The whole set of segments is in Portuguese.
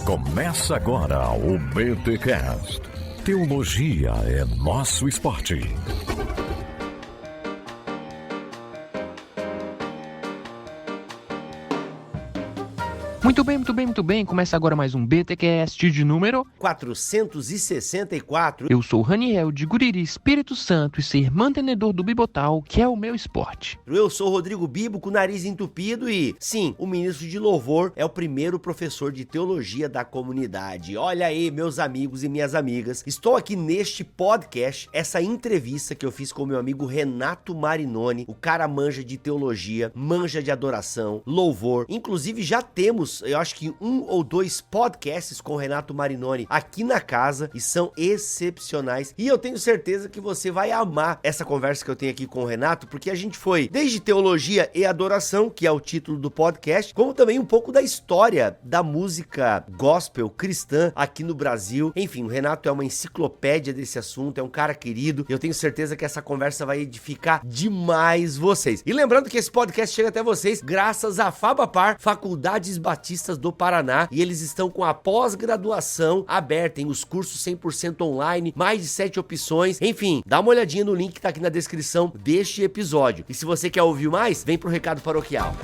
Começa agora o BTCast. Teologia é nosso esporte. Muito bem. Começa agora mais um BTCast de número 464. Eu sou o Raniel de Guriri, Espírito Santo, e ser mantenedor do Bibotal, que é o meu esporte. Eu sou o Rodrigo Bibo, com o nariz entupido e, sim, o ministro de louvor é o primeiro professor de teologia da comunidade. Olha aí, meus amigos e minhas amigas, estou aqui neste podcast, essa entrevista que eu fiz com o meu amigo Renato Marinoni. O cara manja de teologia, manja de adoração, louvor. Inclusive já temos, eu acho que 1 ou 2 podcasts com o Renato Marinoni aqui na casa e são excepcionais. E eu tenho certeza que você vai amar essa conversa que eu tenho aqui com o Renato, porque a gente foi desde teologia e adoração, que é o título do podcast, como também um pouco da história da música gospel cristã aqui no Brasil. Enfim, o Renato é uma enciclopédia desse assunto, é um cara querido, e eu tenho certeza que essa conversa vai edificar demais vocês. E lembrando que esse podcast chega até vocês graças à Fabapar, Faculdades Batistas do Paraná, e eles estão com a pós-graduação aberta, em os cursos 100% online, mais de 7 opções. Enfim, dá uma olhadinha no link que tá aqui na descrição deste episódio. E se você quer ouvir mais, vem pro recado paroquial.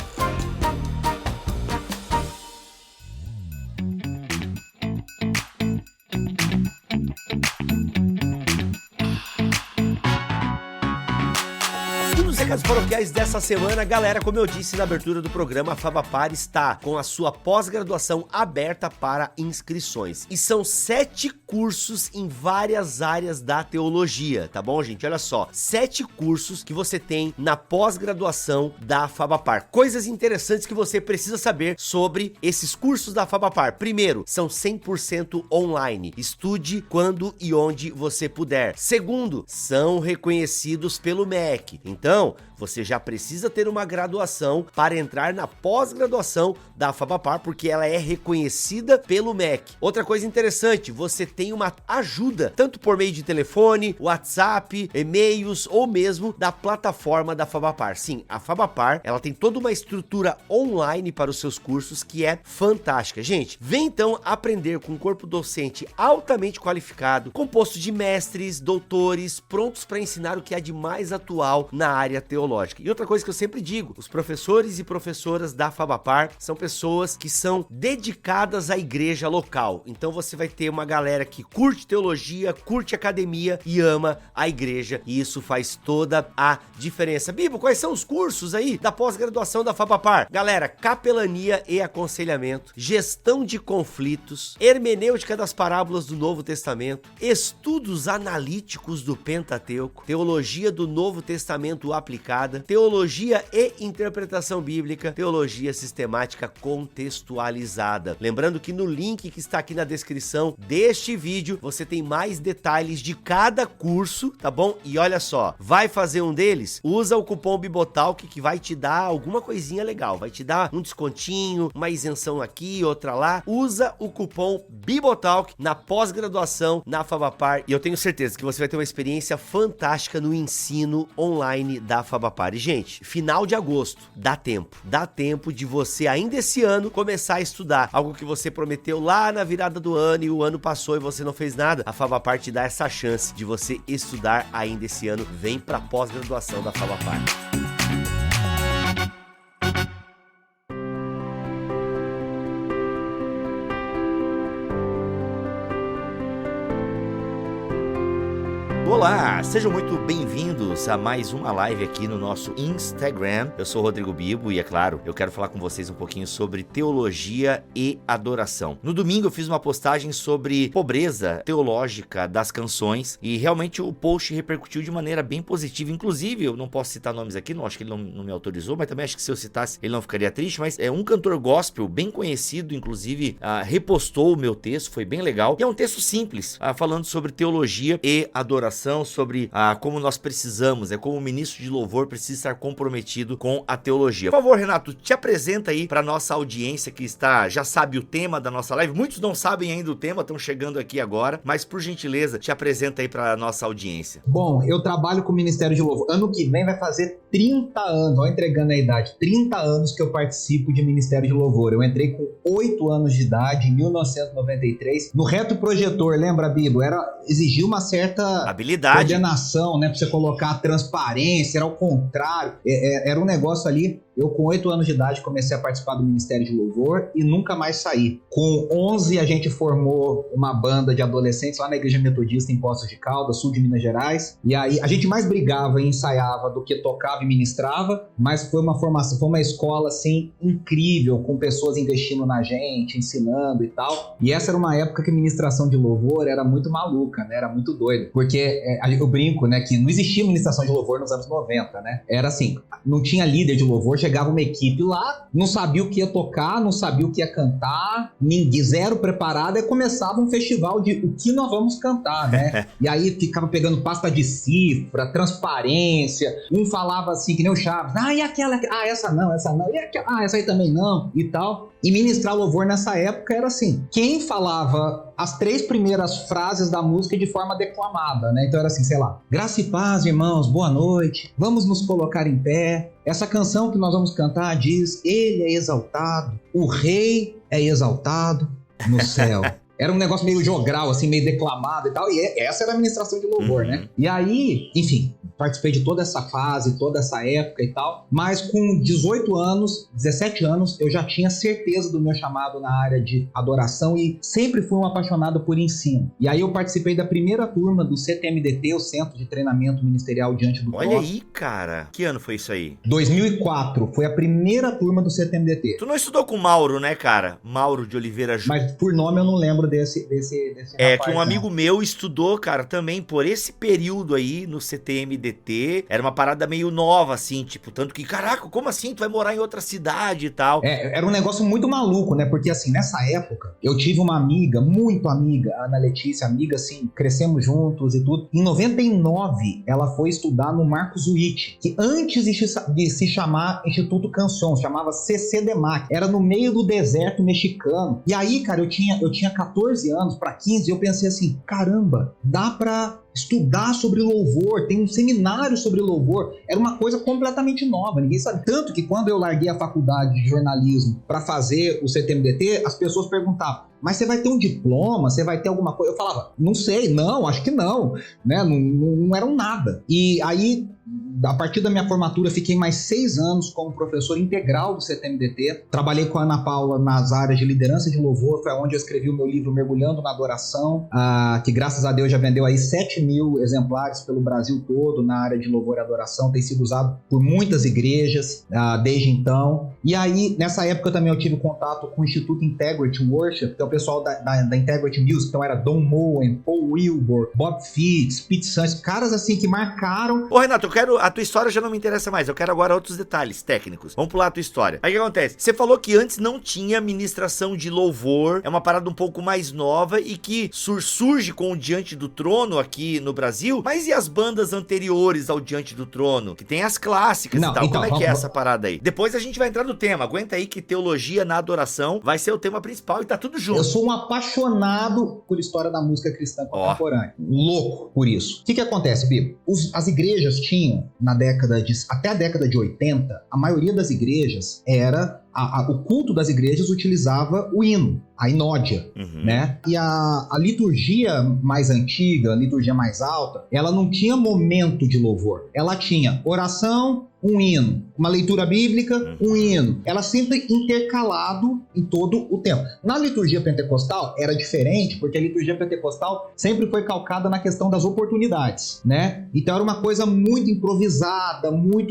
Recados paroquiais dessa semana, galera, como eu disse na abertura do programa, a Fabapar está com a sua pós-graduação aberta para inscrições. E são 7 cursos em várias áreas da teologia, tá bom, gente? Olha só, 7 cursos que você tem na pós-graduação da Fabapar. Coisas interessantes que você precisa saber sobre esses cursos da Fabapar. Primeiro, são 100% online. Estude quando e onde você puder. Segundo, são reconhecidos pelo MEC. Então, você já precisa ter uma graduação para entrar na pós-graduação da Fabapar, porque ela é reconhecida pelo MEC. Outra coisa interessante, você tem uma ajuda, tanto por meio de telefone, WhatsApp, e-mails ou mesmo da plataforma da Fabapar. Sim, a Fabapar, ela tem toda uma estrutura online para os seus cursos que é fantástica. Gente, vem então aprender com um corpo docente altamente qualificado, composto de mestres, doutores, prontos para ensinar o que há de mais atual na área teológica. E outra coisa que eu sempre digo, os professores e professoras da Fabapar são pessoas que são dedicadas à igreja local. Então você vai ter uma galera que curte teologia, curte academia e ama a igreja, e isso faz toda a diferença. Bibo, quais são os cursos aí da pós-graduação da Fabapar? Galera, capelania e aconselhamento, gestão de conflitos, hermenêutica das parábolas do Novo Testamento, estudos analíticos do Pentateuco, teologia do Novo Testamento aplicada, teologia e interpretação bíblica, teologia sistemática contextualizada. Lembrando que no link que está aqui na descrição deste vídeo, você tem mais detalhes de cada curso, tá bom? E olha só, vai fazer um deles? Usa o cupom Bibotalk, que vai te dar alguma coisinha legal, vai te dar um descontinho, uma isenção aqui, outra lá. Usa o cupom Bibotalk na pós-graduação na Fabapar, e eu tenho certeza que você vai ter uma experiência fantástica no ensino online da Fabapar. E, gente, final de agosto, dá tempo de você ainda esse ano começar a estudar, algo que você prometeu lá na virada do ano e o ano passou e você não fez nada. A Fabapar te dá essa chance de você estudar ainda esse ano. Vem pra pós-graduação da Fabapar. Olá, sejam muito bem-vindos a mais uma live aqui no nosso Instagram. Eu sou o Rodrigo Bibo e, é claro, eu quero falar com vocês um pouquinho sobre teologia e adoração. No domingo eu fiz uma postagem sobre pobreza teológica das canções e realmente o post repercutiu de maneira bem positiva. Inclusive, eu não posso citar nomes aqui, não acho que ele não me autorizou, mas também acho que se eu citasse ele não ficaria triste, mas é um cantor gospel bem conhecido, inclusive repostou o meu texto, foi bem legal. E é um texto simples, falando sobre teologia e adoração, sobre como nós precisamos, como o ministro de louvor precisa estar comprometido com a teologia. Por favor, Renato, te apresenta aí para nossa audiência que já sabe o tema da nossa live. Muitos não sabem ainda o tema, estão chegando aqui agora, mas por gentileza, te apresenta aí para nossa audiência. Bom, eu trabalho com o Ministério de Louvor. Ano que vem vai fazer 30 anos, ó, entregando a idade, 30 anos que eu participo de Ministério de Louvor. Eu entrei com 8 anos de idade, em 1993, no retroprojetor, lembra, Bibo? Exigia uma certa habilidade, coordenação, né, pra você colocar a transparência, era ao contrário, era um negócio ali. Eu, com 8 anos de idade, comecei a participar do Ministério de Louvor e nunca mais saí. Com 11, a gente formou uma banda de adolescentes lá na Igreja Metodista em Poços de Caldas, sul de Minas Gerais. E aí, a gente mais brigava e ensaiava do que tocava e ministrava, mas foi uma formação, foi uma escola, assim, incrível, com pessoas investindo na gente, ensinando e tal. E essa era uma época que a ministração de louvor era muito maluca, né? Era muito doida. Porque eu brinco, né, que não existia ministração de louvor nos anos 90, né? Era assim, não tinha líder de louvor, chegava uma equipe lá, não sabia o que ia tocar, não sabia o que ia cantar, ninguém, zero preparado, e começava um festival de o que nós vamos cantar, né? E aí ficava pegando pasta de cifra, transparência, um falava assim, que nem o Chaves, e aquela, essa não, e aquela, essa aí também não, e tal. E ministrar louvor nessa época era assim, quem falava as 3 primeiras frases da música de forma declamada, né? Então era assim, sei lá, graça e paz, irmãos, boa noite, vamos nos colocar em pé. Essa canção que nós vamos cantar diz, ele é exaltado, o rei é exaltado no céu. Era um negócio meio jogral, assim, meio declamado e tal, e essa era a ministração de louvor, né? E aí, enfim, participei de toda essa fase, toda essa época e tal, mas com 18 anos, 17 anos, eu já tinha certeza do meu chamado na área de adoração e sempre fui um apaixonado por ensino. E aí eu participei da primeira turma do CTMDT, o Centro de Treinamento Ministerial Diante do Trono. Olha aí, cara. Que ano foi isso aí? 2004, foi a primeira turma do CTMDT. Tu não estudou com o Mauro, né, cara? Mauro de Oliveira Júnior. Mas por nome eu não lembro desse É, rapaz, que um amigo meu estudou, cara, também por esse período aí no CTMDT. Era uma parada meio nova, assim, tipo, tanto que, caraca, como assim? Tu vai morar em outra cidade e tal. Era um negócio muito maluco, né? Porque, assim, nessa época, eu tive uma amiga, muito amiga, a Ana Letícia, amiga, assim, crescemos juntos e tudo. Em 99, ela foi estudar no Marcos Witt, que antes de se chamar Instituto Canção, chamava CCDMAC. Era no meio do deserto mexicano. E aí, cara, eu tinha 14 anos para 15, eu pensei assim, caramba, dá pra estudar sobre louvor, tem um seminário sobre louvor. Era uma coisa completamente nova, ninguém sabe. Tanto que quando eu larguei a faculdade de jornalismo para fazer o CTMDT, as pessoas perguntavam, mas você vai ter um diploma? Você vai ter alguma coisa? Eu falava, não sei, não, acho que não, né? Não era um nada. E aí, a partir da minha formatura, fiquei mais 6 anos como professor integral do CTMDT. Trabalhei com a Ana Paula nas áreas de liderança de louvor, foi onde eu escrevi o meu livro Mergulhando na Adoração, que graças a Deus já vendeu aí 7.000 exemplares pelo Brasil todo na área de louvor e adoração, tem sido usado por muitas igrejas desde então. E aí, nessa época também eu tive contato com o Instituto Integrity Worship, que é o pessoal da Integrity Music, então era Don Moen, Paul Wilbur, Bob Fitts, Pete Sanchez, caras assim que marcaram. Ô Renato, a tua história já não me interessa mais, eu quero agora outros detalhes técnicos. Vamos pular a tua história. Aí o que acontece? Você falou que antes não tinha ministração de louvor, é uma parada um pouco mais nova e que surge com o Diante do Trono aqui no Brasil, mas e as bandas anteriores ao Diante do Trono? Que tem as clássicas e tal, como é que é essa parada aí? Depois a gente vai entrar no tema, aguenta aí que teologia na adoração vai ser o tema principal e tá tudo junto. Eu sou um apaixonado por história da música cristã contemporânea. Louco por isso. O que acontece, Bibo? As igrejas tinham, até a década de 80, a maioria das igrejas o culto das igrejas utilizava o hino, a inódia, né? E a liturgia mais antiga, a liturgia mais alta, ela não tinha momento de louvor. Ela tinha oração, um hino, uma leitura bíblica, um hino. Ela sempre intercalado em todo o tempo. Na liturgia pentecostal era diferente, porque a liturgia pentecostal sempre foi calcada na questão das oportunidades, né? Então era uma coisa muito improvisada,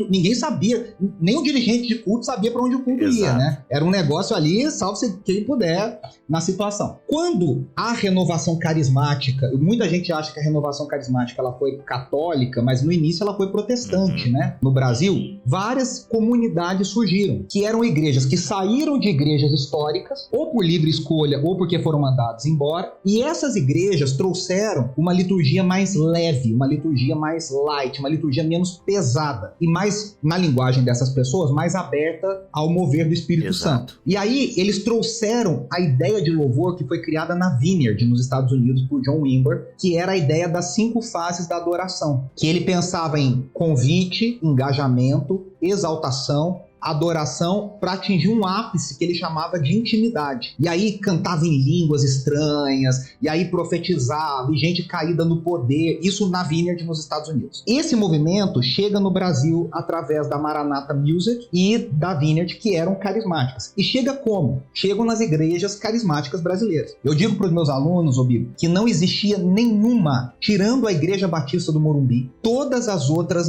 ninguém sabia, nem o dirigente de culto sabia para onde o culto ia, né? Era um negócio ali, salve-se quem puder, na situação. Quando a renovação carismática, muita gente acha que a renovação carismática ela foi católica, mas no início ela foi protestante, né? No Brasil, várias comunidades surgiram, que eram igrejas que saíram de igrejas históricas, ou por livre escolha, ou porque foram mandados embora, e essas igrejas trouxeram uma liturgia mais leve, uma liturgia mais light, uma liturgia menos pesada, e mais, na linguagem dessas pessoas, mais aberta ao mover do Espírito Santo. E aí, eles trouxeram a ideia de louvor que foi criada na Vineyard, nos Estados Unidos, por John Wimber, que era a ideia das 5 fases da adoração, que ele pensava em convite, engajamento, movimento, exaltação, adoração, para atingir um ápice que ele chamava de intimidade. E aí cantava em línguas estranhas, e aí profetizava, e gente caída no poder, isso na Vineyard nos Estados Unidos. Esse movimento chega no Brasil através da Maranatha Music e da Vineyard, que eram carismáticas. E chega como? Chegam nas igrejas carismáticas brasileiras. Eu digo para os meus alunos, Bibo, que não existia nenhuma, tirando a Igreja Batista do Morumbi, todas as outras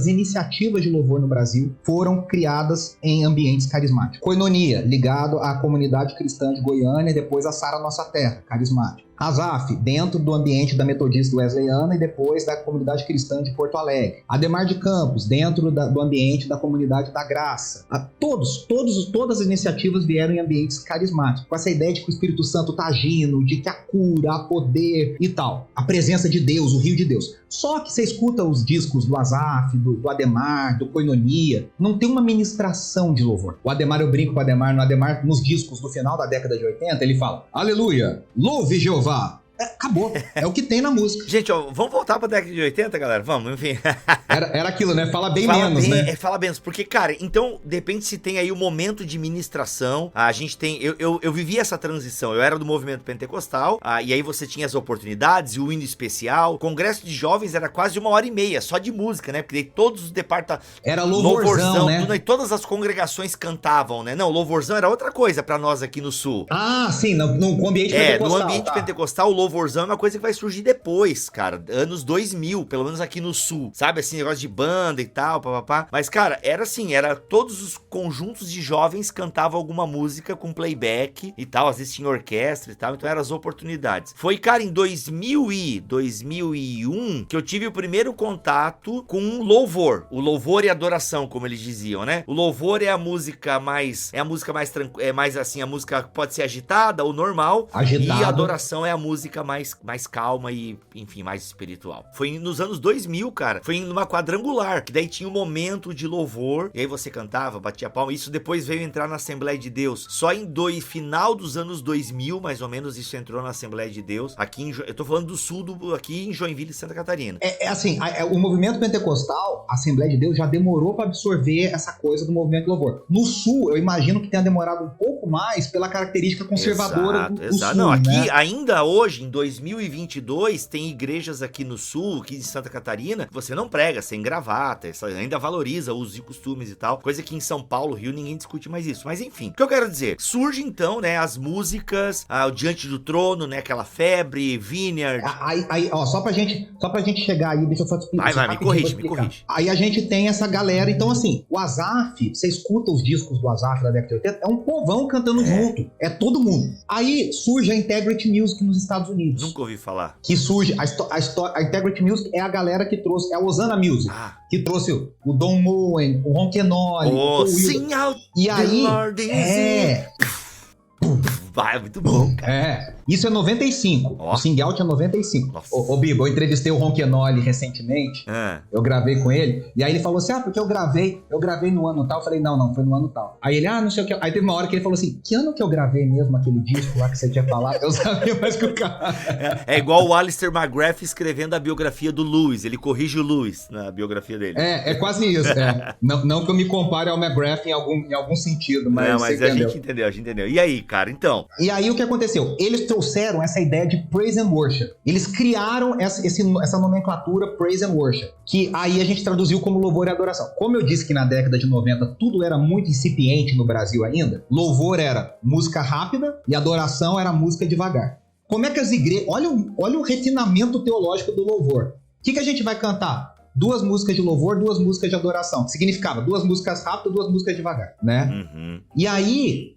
iniciativas de louvor no Brasil foram criadas em ambientes carismáticos. Koinonia, ligado à comunidade cristã de Goiânia e depois a Sara Nossa Terra, carismático. Azaf, dentro do ambiente da Metodista Wesleyana e depois da comunidade cristã de Porto Alegre. Ademar de Campos, dentro do ambiente da comunidade da Graça. Todas as iniciativas vieram em ambientes carismáticos, com essa ideia de que o Espírito Santo está agindo, de que há cura, há poder e tal. A presença de Deus, o rio de Deus. Só que você escuta os discos do Azaf, do Ademar, do Koinonia, não tem uma ministração de louvor. O Ademar, eu brinco com o Ademar, nos discos do final da década de 80, ele fala: Aleluia, louve Jeová. Acabou. É o que tem na música. Gente, ó, vamos voltar pra década de 80, galera? Vamos, enfim. Era aquilo, né? Fala menos, né? Fala menos. Porque, cara, então, depende se tem aí o momento de ministração. A gente tem... Eu vivi essa transição. Eu era do movimento pentecostal. E aí você tinha as oportunidades, o hino especial. O congresso de jovens era quase 1h30, só de música, né? Porque daí todos os departamentos... Era louvorzão, né? Tudo, e todas as congregações cantavam, né? Não, louvorzão era outra coisa pra nós aqui no Sul. Ah, sim, no ambiente pentecostal. No ambiente pentecostal, o louvorzão é uma coisa que vai surgir depois, cara. Anos 2000, pelo menos aqui no Sul. Sabe, assim, negócio de banda e tal, papapá. Mas, cara, era assim, era todos os conjuntos de jovens cantavam alguma música com playback e tal. Às vezes tinha orquestra e tal, então eram as oportunidades. Foi, cara, em 2001 que eu tive o primeiro contato com louvor. O louvor e adoração, como eles diziam, né? O louvor é a música mais... É a música mais tranquila, é mais assim, a música pode ser agitada ou normal. Agitada. E a adoração é a música mais calma e, enfim, mais espiritual. Foi nos anos 2000, cara. Foi numa quadrangular, que daí tinha um momento de louvor, e aí você cantava, batia palma. Isso depois veio entrar na Assembleia de Deus. Só em final dos anos 2000, mais ou menos, isso entrou na Assembleia de Deus. Aqui eu tô falando do sul, aqui em Joinville, Santa Catarina. Assim, o movimento pentecostal, a Assembleia de Deus, já demorou para absorver essa coisa do movimento de louvor. No sul, eu imagino que tenha demorado um pouco mais pela característica conservadora do sul. Não, aqui, né? ainda hoje, em 2022, tem igrejas aqui no sul, aqui em Santa Catarina, que você não prega sem gravata, ainda valoriza os costumes e tal, coisa que em São Paulo, Rio, ninguém discute mais isso. Mas enfim, o que eu quero dizer? Surge então, né, as músicas, o Diante do Trono, né, aquela febre, Vineyard. Aí, ó, só pra gente chegar aí, deixa eu só te explicar. Vai, me corrige. Aí a gente tem essa galera, então assim, o Azaf, você escuta os discos do Azaf da década de 80, é um povão cantando junto, é todo mundo. Aí surge a Integrity Music nos Estados Unidos. Nunca ouvi falar. Que surge, a Integrity Music é a galera que trouxe, é a Osana Music, que trouxe o Don Moen, o Ronquenoli, o Will. Sing out, e aí, vai, muito bom, cara. Isso é 95. O Sing Out é 95. Ô, Bibo, eu entrevistei o Ronquenoli recentemente. Eu gravei com ele. E aí ele falou assim: porque eu gravei no ano tal. Eu falei: não, foi no ano tal. Aí ele, não sei o que. Aí teve uma hora que ele falou assim: que ano que eu gravei mesmo aquele disco lá que você tinha falado? Eu sabia mais que o cara. É igual o Alistair McGrath escrevendo a biografia do Lewis. Ele corrige o Lewis na biografia dele. É quase isso. Não que eu me compare ao McGrath em algum sentido, mas. Não, mas a gente entendeu. E aí, cara, então? E aí o que aconteceu? Eles trouxeram essa ideia de praise and worship. Eles criaram essa nomenclatura praise and worship, que aí a gente traduziu como louvor e adoração. Como eu disse que na década de 90 tudo era muito incipiente no Brasil ainda, louvor era música rápida e adoração era música devagar. Como é que as igrejas... Olha o refinamento teológico do louvor. O que a gente vai cantar? 2 músicas de louvor, 2 músicas de adoração. Significava 2 músicas rápidas, 2 músicas devagar, né? Uhum. E aí,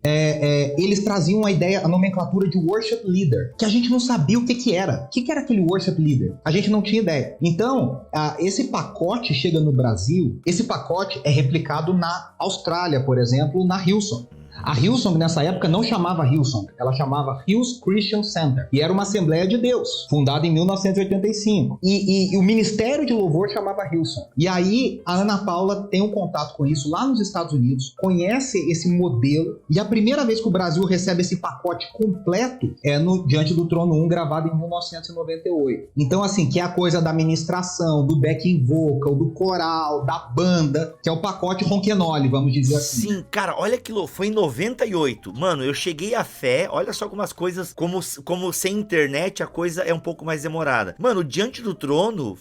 eles traziam a nomenclatura de worship leader, que a gente não sabia o que era. O que era aquele worship leader? A gente não tinha ideia. Então, esse pacote chega no Brasil, esse pacote é replicado na Austrália, por exemplo, na Hillsong. A Hillsong nessa época não chamava Hillsong, ela chamava Hills Christian Center, e era uma Assembleia de Deus, fundada em 1985. E o Ministério de Louvor chamava Hillsong. E aí a Ana Paula tem um contato com isso lá nos Estados Unidos, conhece esse modelo, e a primeira vez que o Brasil recebe esse pacote completo é no Diante do Trono 1, gravado em 1998. Então, assim, que é a coisa da ministração, do backing vocal, do coral, da banda, que é o pacote Ronquenole, vamos dizer assim. Sim, cara, olha que louco, foi em 98. Mano, eu cheguei à fé, olha só como as coisas, como sem internet a coisa é um pouco mais demorada. Mano, o Diante do Trono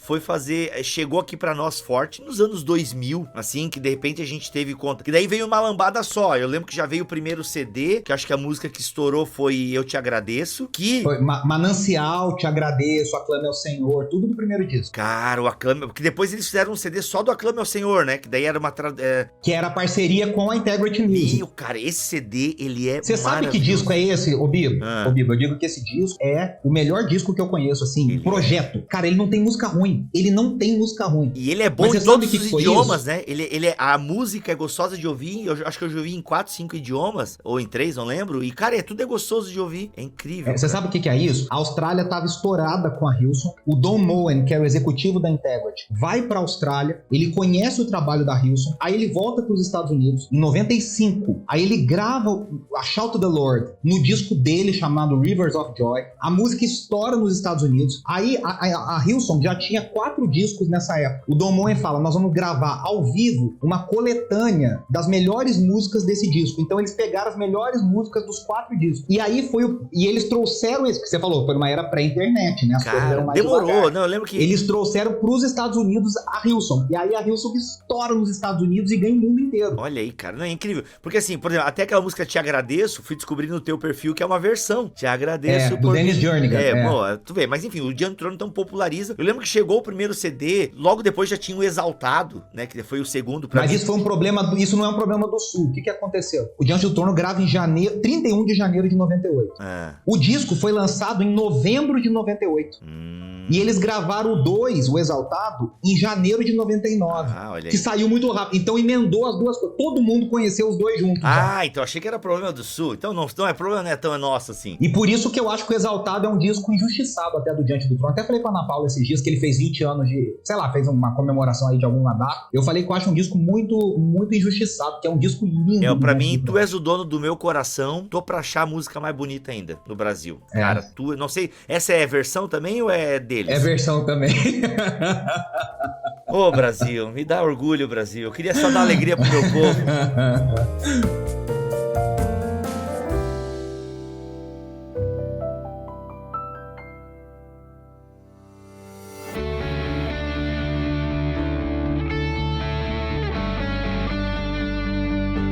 chegou aqui pra nós forte nos anos 2000, assim, que de repente a gente teve conta. Que daí veio uma lambada só. Eu lembro que já veio o primeiro CD, que acho que a música que estourou foi Eu Te Agradeço, que... Foi Manancial, Te Agradeço, Aclame ao Senhor, tudo do primeiro disco. Cara, o Aclame... Porque depois eles fizeram um CD só do Aclame ao Senhor, né? Que daí era uma... Que era parceria com a Integrity Music. Meu, cara, esse CD, ele é Você sabe que disco é esse, ô Bibo? Ô Bibo, eu digo que esse disco é o melhor disco que eu conheço, assim, projeto. Cara, ele não tem música ruim. Ele não tem música ruim. E ele é bom em todos os idiomas, né? A música é gostosa de ouvir. Eu acho que eu já ouvi em 4, 5 idiomas. Ou em 3, não lembro. E, cara, tudo é gostoso de ouvir. É incrível. Você sabe o que é isso? A Austrália estava estourada com a Hillsong. O Don Moen, que era o executivo da Integrity, vai pra Austrália. Ele conhece o trabalho da Hillsong. Aí ele volta pros Estados Unidos em 95. Aí ele grava a Shout to the Lord no disco dele chamado Rivers of Joy. A música estoura nos Estados Unidos. Aí a Hillsong já tinha 4 discos nessa época. O Don Moen fala, nós vamos gravar ao vivo uma coletânea das melhores músicas desse disco. Então eles pegaram as melhores músicas dos 4 discos. E aí e eles trouxeram isso que você falou, foi numa era pré-internet, né? As coisas eram mais demorou, devagar. não, eu lembro que... Eles trouxeram pros Estados Unidos a Hillsong. E aí a Hillsong estoura nos Estados Unidos e ganha o mundo inteiro. Olha aí, cara, não é incrível. Porque assim, por exemplo, até aquela música Te Agradeço, fui descobrir no teu perfil que é uma versão. Te agradeço do Dennis Jernigan. Bom, tu vê, mas enfim, o Diante do Trono então populariza. Eu lembro que chegou o primeiro CD, logo depois já tinha o Exaltado, né, que foi o segundo pra Mas mim. Isso foi um problema, isso não é um problema do Sul. O que aconteceu? O Diante do Trono grava em 31 de janeiro de 98. O disco foi lançado em novembro de 98. E eles gravaram o 2, o Exaltado, em janeiro de 99. Olha aí. Que saiu muito rápido. Então emendou as duas coisas. Todo mundo conheceu os dois juntos. Então achei que era problema do Sul. Então não é problema, não é tão nosso assim. E por isso que eu acho que o Exaltado é um disco injustiçado até do Diante do Trono. Até falei com a Ana Paula esses dias que ele fez 20 anos de... Sei lá, fez uma comemoração aí de alguma data. Eu falei que eu acho um disco muito, muito injustiçado, que é um disco lindo. Pra mim, tu és o dono do meu coração. Tô pra achar a música mais bonita ainda no Brasil. Cara, tu... Não sei, essa é a versão também ou é deles? É versão também. Ô, Brasil, me dá orgulho, Brasil. Eu queria só dar alegria pro meu povo.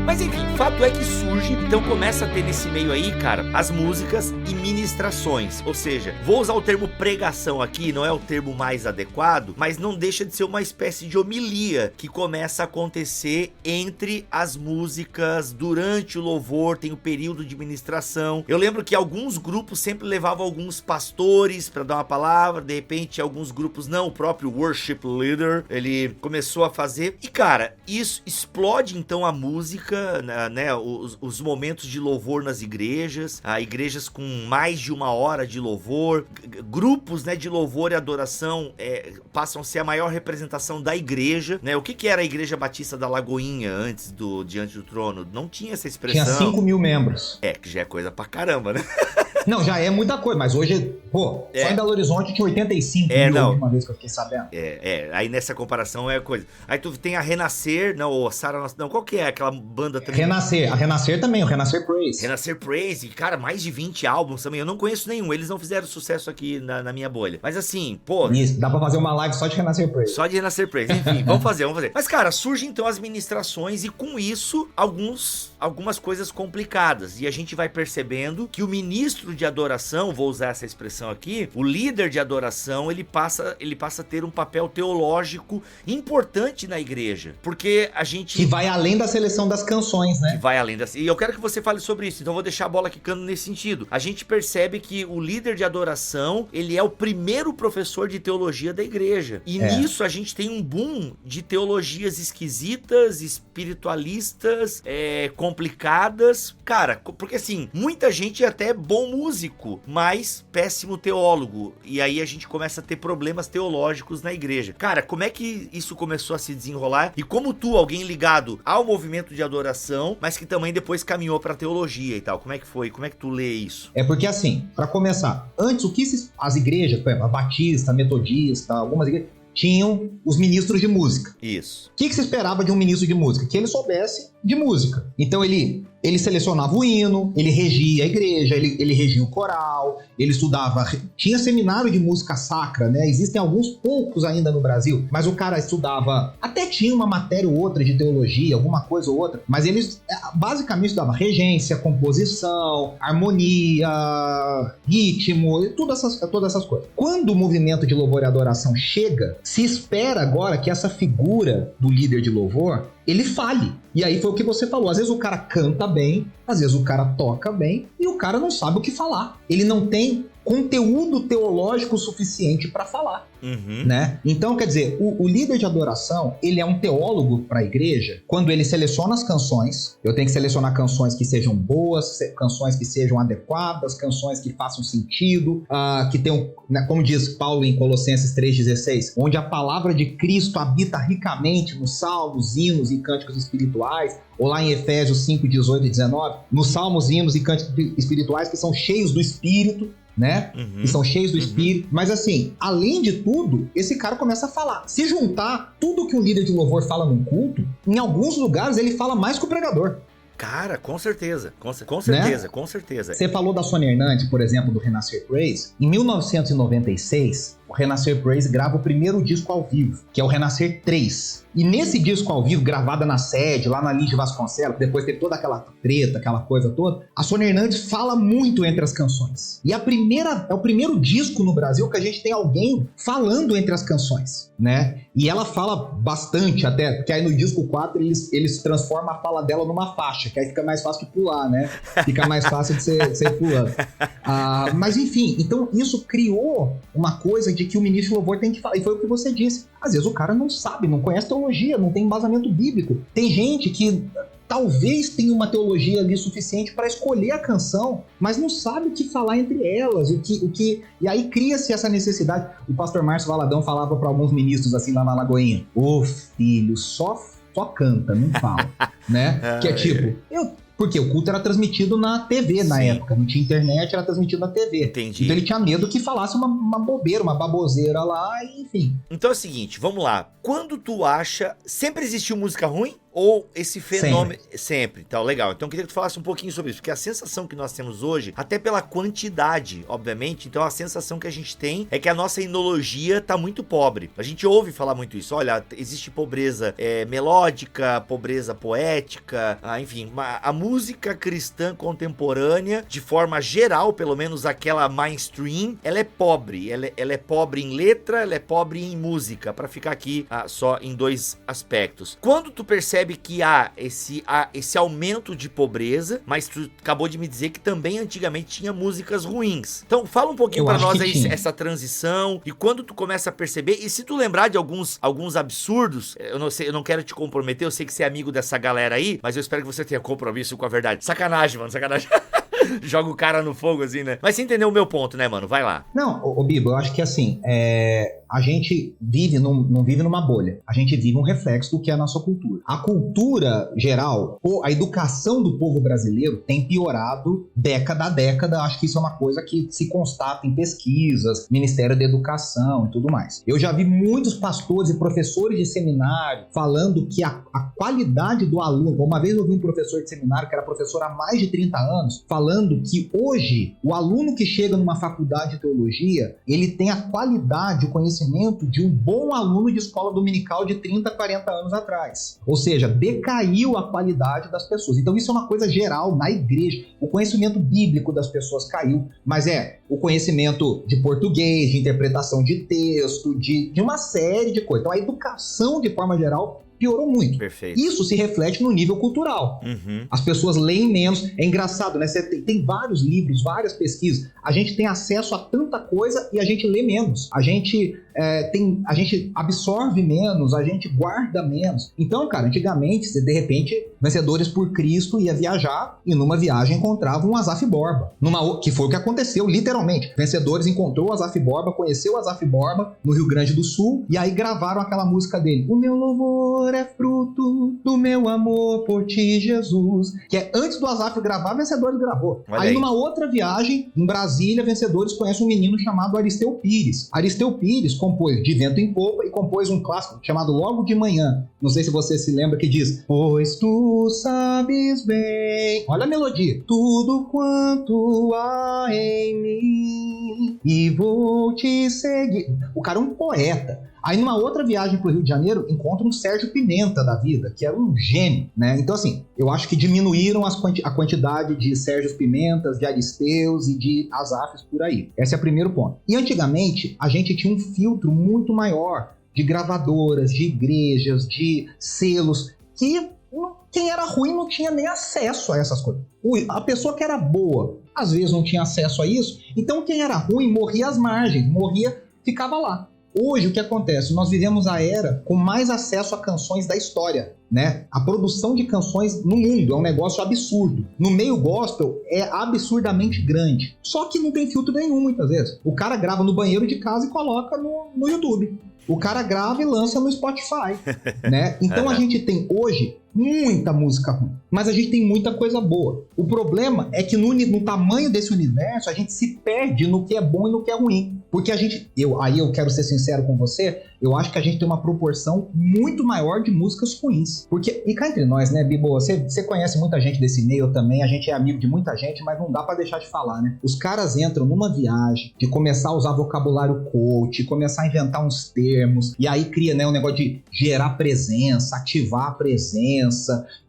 Mas enfim, fato é que surge, então começa a ter nesse meio aí, cara, as músicas e ministrações. Ou seja, vou usar o termo pregação aqui, não é o termo mais adequado, mas não deixa de ser uma espécie de homilia que começa a acontecer entre as músicas, durante o louvor, tem o período de ministração. Eu lembro que alguns grupos sempre levavam alguns pastores para dar uma palavra, de repente alguns grupos não, o próprio worship leader, ele começou a fazer. E cara, isso explode então a música, né, os momentos de louvor nas igrejas, igrejas com mais de 1 hora de louvor, grupos, né, de louvor e adoração passam a ser a maior representação da igreja, né? O que era a Igreja Batista da Lagoinha antes do Diante do Trono? Não tinha essa expressão. Tinha 5 mil membros. Que já é coisa pra caramba, né? Não, já é muita coisa, mas hoje, só em Belo Horizonte tinha 85 mil, a última vez que eu fiquei sabendo. Aí nessa comparação é coisa. Aí tu tem a Renascer, ou Sarah, não, qual que é aquela banda também? Renascer, a Renascer também, o Renascer Praise. Renascer Praise, cara, mais de 20 álbuns também, eu não conheço nenhum, eles não fizeram sucesso aqui na minha bolha. Mas assim, pô... Isso, dá pra fazer uma live só de Renascer Praise. Só de Renascer Praise, enfim, vamos fazer. Mas cara, surgem então as ministrações e com isso, algumas coisas complicadas. E a gente vai percebendo que o ministro ministro de adoração, vou usar essa expressão aqui, o líder de adoração, ele passa a ter um papel teológico importante na igreja, porque a gente... Que vai além da seleção das canções, né? Que vai além das... E eu quero que você fale sobre isso, então eu vou deixar a bola quicando nesse sentido. A gente percebe que o líder de adoração, ele é o primeiro professor de teologia da igreja. E nisso a gente tem um boom de teologias esquisitas, espiritualistas, complicadas. Cara, porque assim, muita gente é até bom músico, mas péssimo teólogo. E aí a gente começa a ter problemas teológicos na igreja. Cara, como é que isso começou a se desenrolar? E como tu, alguém ligado ao movimento de adoração, mas que também depois caminhou pra teologia e tal, como é que foi? Como é que tu lê isso? É porque assim, pra começar, antes o que as igrejas, por exemplo, a Batista, a Metodista, algumas igrejas, tinham os ministros de música. Isso. O que se esperava de um ministro de música? Que ele soubesse de música. Então ele selecionava o hino, ele regia a igreja, ele regia o coral, ele estudava... Tinha seminário de música sacra, né? Existem alguns poucos ainda no Brasil, mas o cara estudava... Até tinha uma matéria ou outra de teologia, alguma coisa ou outra, mas ele basicamente estudava regência, composição, harmonia, ritmo, todas essas coisas. Quando o movimento de louvor e adoração chega, se espera agora que essa figura do líder de louvor, ele fale. E aí foi o que você falou. Às vezes o cara canta bem, às vezes o cara toca bem, e o cara não sabe o que falar. Ele não tem conteúdo teológico suficiente para falar. Né? Então, quer dizer, o líder de adoração, ele é um teólogo para a igreja. Quando ele seleciona as canções, eu tenho que selecionar canções que sejam boas, canções que sejam adequadas, canções que façam sentido, que tenham, né, como diz Paulo em Colossenses 3,16, onde a palavra de Cristo habita ricamente nos salmos, hinos e cânticos espirituais, ou lá em Efésios 5, 18 e 19, nos salmos, hinos e cânticos espirituais que são cheios do Espírito, né? Que são cheios do Espírito. Mas assim, além de tudo, esse cara começa a falar. Se juntar tudo que um líder de louvor fala num culto, em alguns lugares ele fala mais que o pregador. Cara, com certeza, com certeza, né? Com certeza. Você falou da Sônia Hernandes, por exemplo, do Renascer Praise. Em 1996, o Renascer Praise grava o primeiro disco ao vivo, que é o Renascer 3. E nesse disco ao vivo, gravada na sede, lá na Lins de Vasconcelos, depois teve toda aquela treta, aquela coisa toda, a Sônia Hernandes fala muito entre as canções. E é o primeiro disco no Brasil que a gente tem alguém falando entre as canções, né? E ela fala bastante até, porque aí no disco 4 eles transformam a fala dela numa faixa, que aí fica mais fácil de pular, né? Fica mais fácil de ser pulando. Mas enfim, então isso criou uma coisa de que o ministro de louvor tem que falar, e foi o que você disse. Às vezes o cara não sabe, não conhece teologia, não tem embasamento bíblico. Tem gente que talvez tenha uma teologia ali suficiente para escolher a canção, mas não sabe o que falar entre elas, e aí cria-se essa necessidade. O pastor Márcio Valadão falava para alguns ministros assim lá na Lagoinha: ô filho, só canta, não fala, né? Que é tipo, porque o culto era transmitido na TV na época, não tinha internet, era transmitido na TV. Entendi. Então ele tinha medo que falasse uma bobeira, uma baboseira lá, enfim. Então é o seguinte, vamos lá. Quando tu acha... Sempre existiu música ruim? Ou esse fenômeno... Sempre. Então, legal. Então eu queria que tu falasse um pouquinho sobre isso, porque a sensação que nós temos hoje, até pela quantidade, obviamente, então a sensação que a gente tem é que a nossa enologia tá muito pobre. A gente ouve falar muito isso. Olha, existe pobreza melódica, pobreza poética, enfim, a música cristã contemporânea, de forma geral, pelo menos aquela mainstream, ela é pobre. Ela é pobre em letra, ela é pobre em música, pra ficar aqui só em dois aspectos. Quando tu percebe que há esse aumento de pobreza, mas tu acabou de me dizer que também antigamente tinha músicas ruins. Então fala um pouquinho pra nós aí essa transição, e quando tu começa a perceber, e se tu lembrar de alguns absurdos, eu não quero te comprometer, eu sei que você é amigo dessa galera aí, mas eu espero que você tenha compromisso com a verdade. Sacanagem, mano, sacanagem. Joga o cara no fogo assim, né? Mas você entendeu o meu ponto, né, mano? Vai lá. Não, Bibo, eu acho que assim, a gente não vive numa bolha. A gente vive um reflexo do que é a nossa cultura. A cultura geral, a educação do povo brasileiro tem piorado década a década. Acho que isso é uma coisa que se constata em pesquisas, Ministério da Educação e tudo mais. Eu já vi muitos pastores e professores de seminário falando que a qualidade do aluno... Uma vez eu vi um professor de seminário que era professor há mais de 30 anos, falando que hoje o aluno que chega numa faculdade de teologia, ele tem a qualidade, o conhecimento conhecimento de um bom aluno de escola dominical de 30, 40 anos atrás. Ou seja, decaiu a qualidade das pessoas. Então isso é uma coisa geral na igreja. O conhecimento bíblico das pessoas caiu, mas o conhecimento de português, de interpretação de texto, de uma série de coisas. Então a educação, de forma geral, piorou muito. Perfeito. Isso se reflete no nível cultural. As pessoas leem menos. É engraçado, né? Você tem vários livros, várias pesquisas. A gente tem acesso a tanta coisa e a gente lê menos. A gente absorve menos, a gente guarda menos. Então, cara, antigamente, você, de repente, Vencedores por Cristo ia viajar e numa viagem encontrava um Asaf Borba. Que foi o que aconteceu, literalmente. Vencedores encontrou o Asaf Borba, conheceu o Asaf Borba no Rio Grande do Sul e aí gravaram aquela música dele. O meu louvor é fruto do meu amor por ti, Jesus. Que é antes do Asaf gravar, Vencedores gravou. Aí numa outra viagem, em Brasília, Vencedores conhece um menino chamado Aristeu Pires. Aristeu Pires compôs De Vento em Popa e compôs um clássico chamado Logo de Manhã. Não sei se você se lembra, que diz: pois tu sabes bem, olha a melodia, tudo quanto há em mim e vou te seguir. O cara é um poeta. Aí numa outra viagem pro Rio de Janeiro, encontra um Sérgio Pimenta da vida, que era um gênio, né? Então assim, eu acho que diminuíram a quantidade de Sérgios Pimentas, de Aristeus e de Asafs por aí. Esse é o primeiro ponto. E antigamente, a gente tinha um filtro muito maior de gravadoras, de igrejas, de selos, que quem era ruim não tinha nem acesso a essas coisas. A pessoa que era boa, às vezes não tinha acesso a isso, então quem era ruim morria às margens, ficava lá. Hoje, o que acontece? Nós vivemos a era com mais acesso a canções da história, né? A produção de canções no mundo é um negócio absurdo. No meio gospel é absurdamente grande. Só que não tem filtro nenhum, muitas vezes. O cara grava no banheiro de casa e coloca no YouTube. O cara grava e lança no Spotify, né? Então a gente tem hoje muita música ruim, mas a gente tem muita coisa boa. O problema é que no tamanho desse universo, a gente se perde no que é bom e no que é ruim. Porque eu quero ser sincero com você, eu acho que a gente tem uma proporção muito maior de músicas ruins. Porque, e cá entre nós, né, Bibo, você conhece muita gente desse meio também, a gente é amigo de muita gente, mas não dá pra deixar de falar, né? Os caras entram numa viagem de começar a usar vocabulário coach, começar a inventar uns termos, e aí cria, né, um negócio de gerar presença, ativar a presença,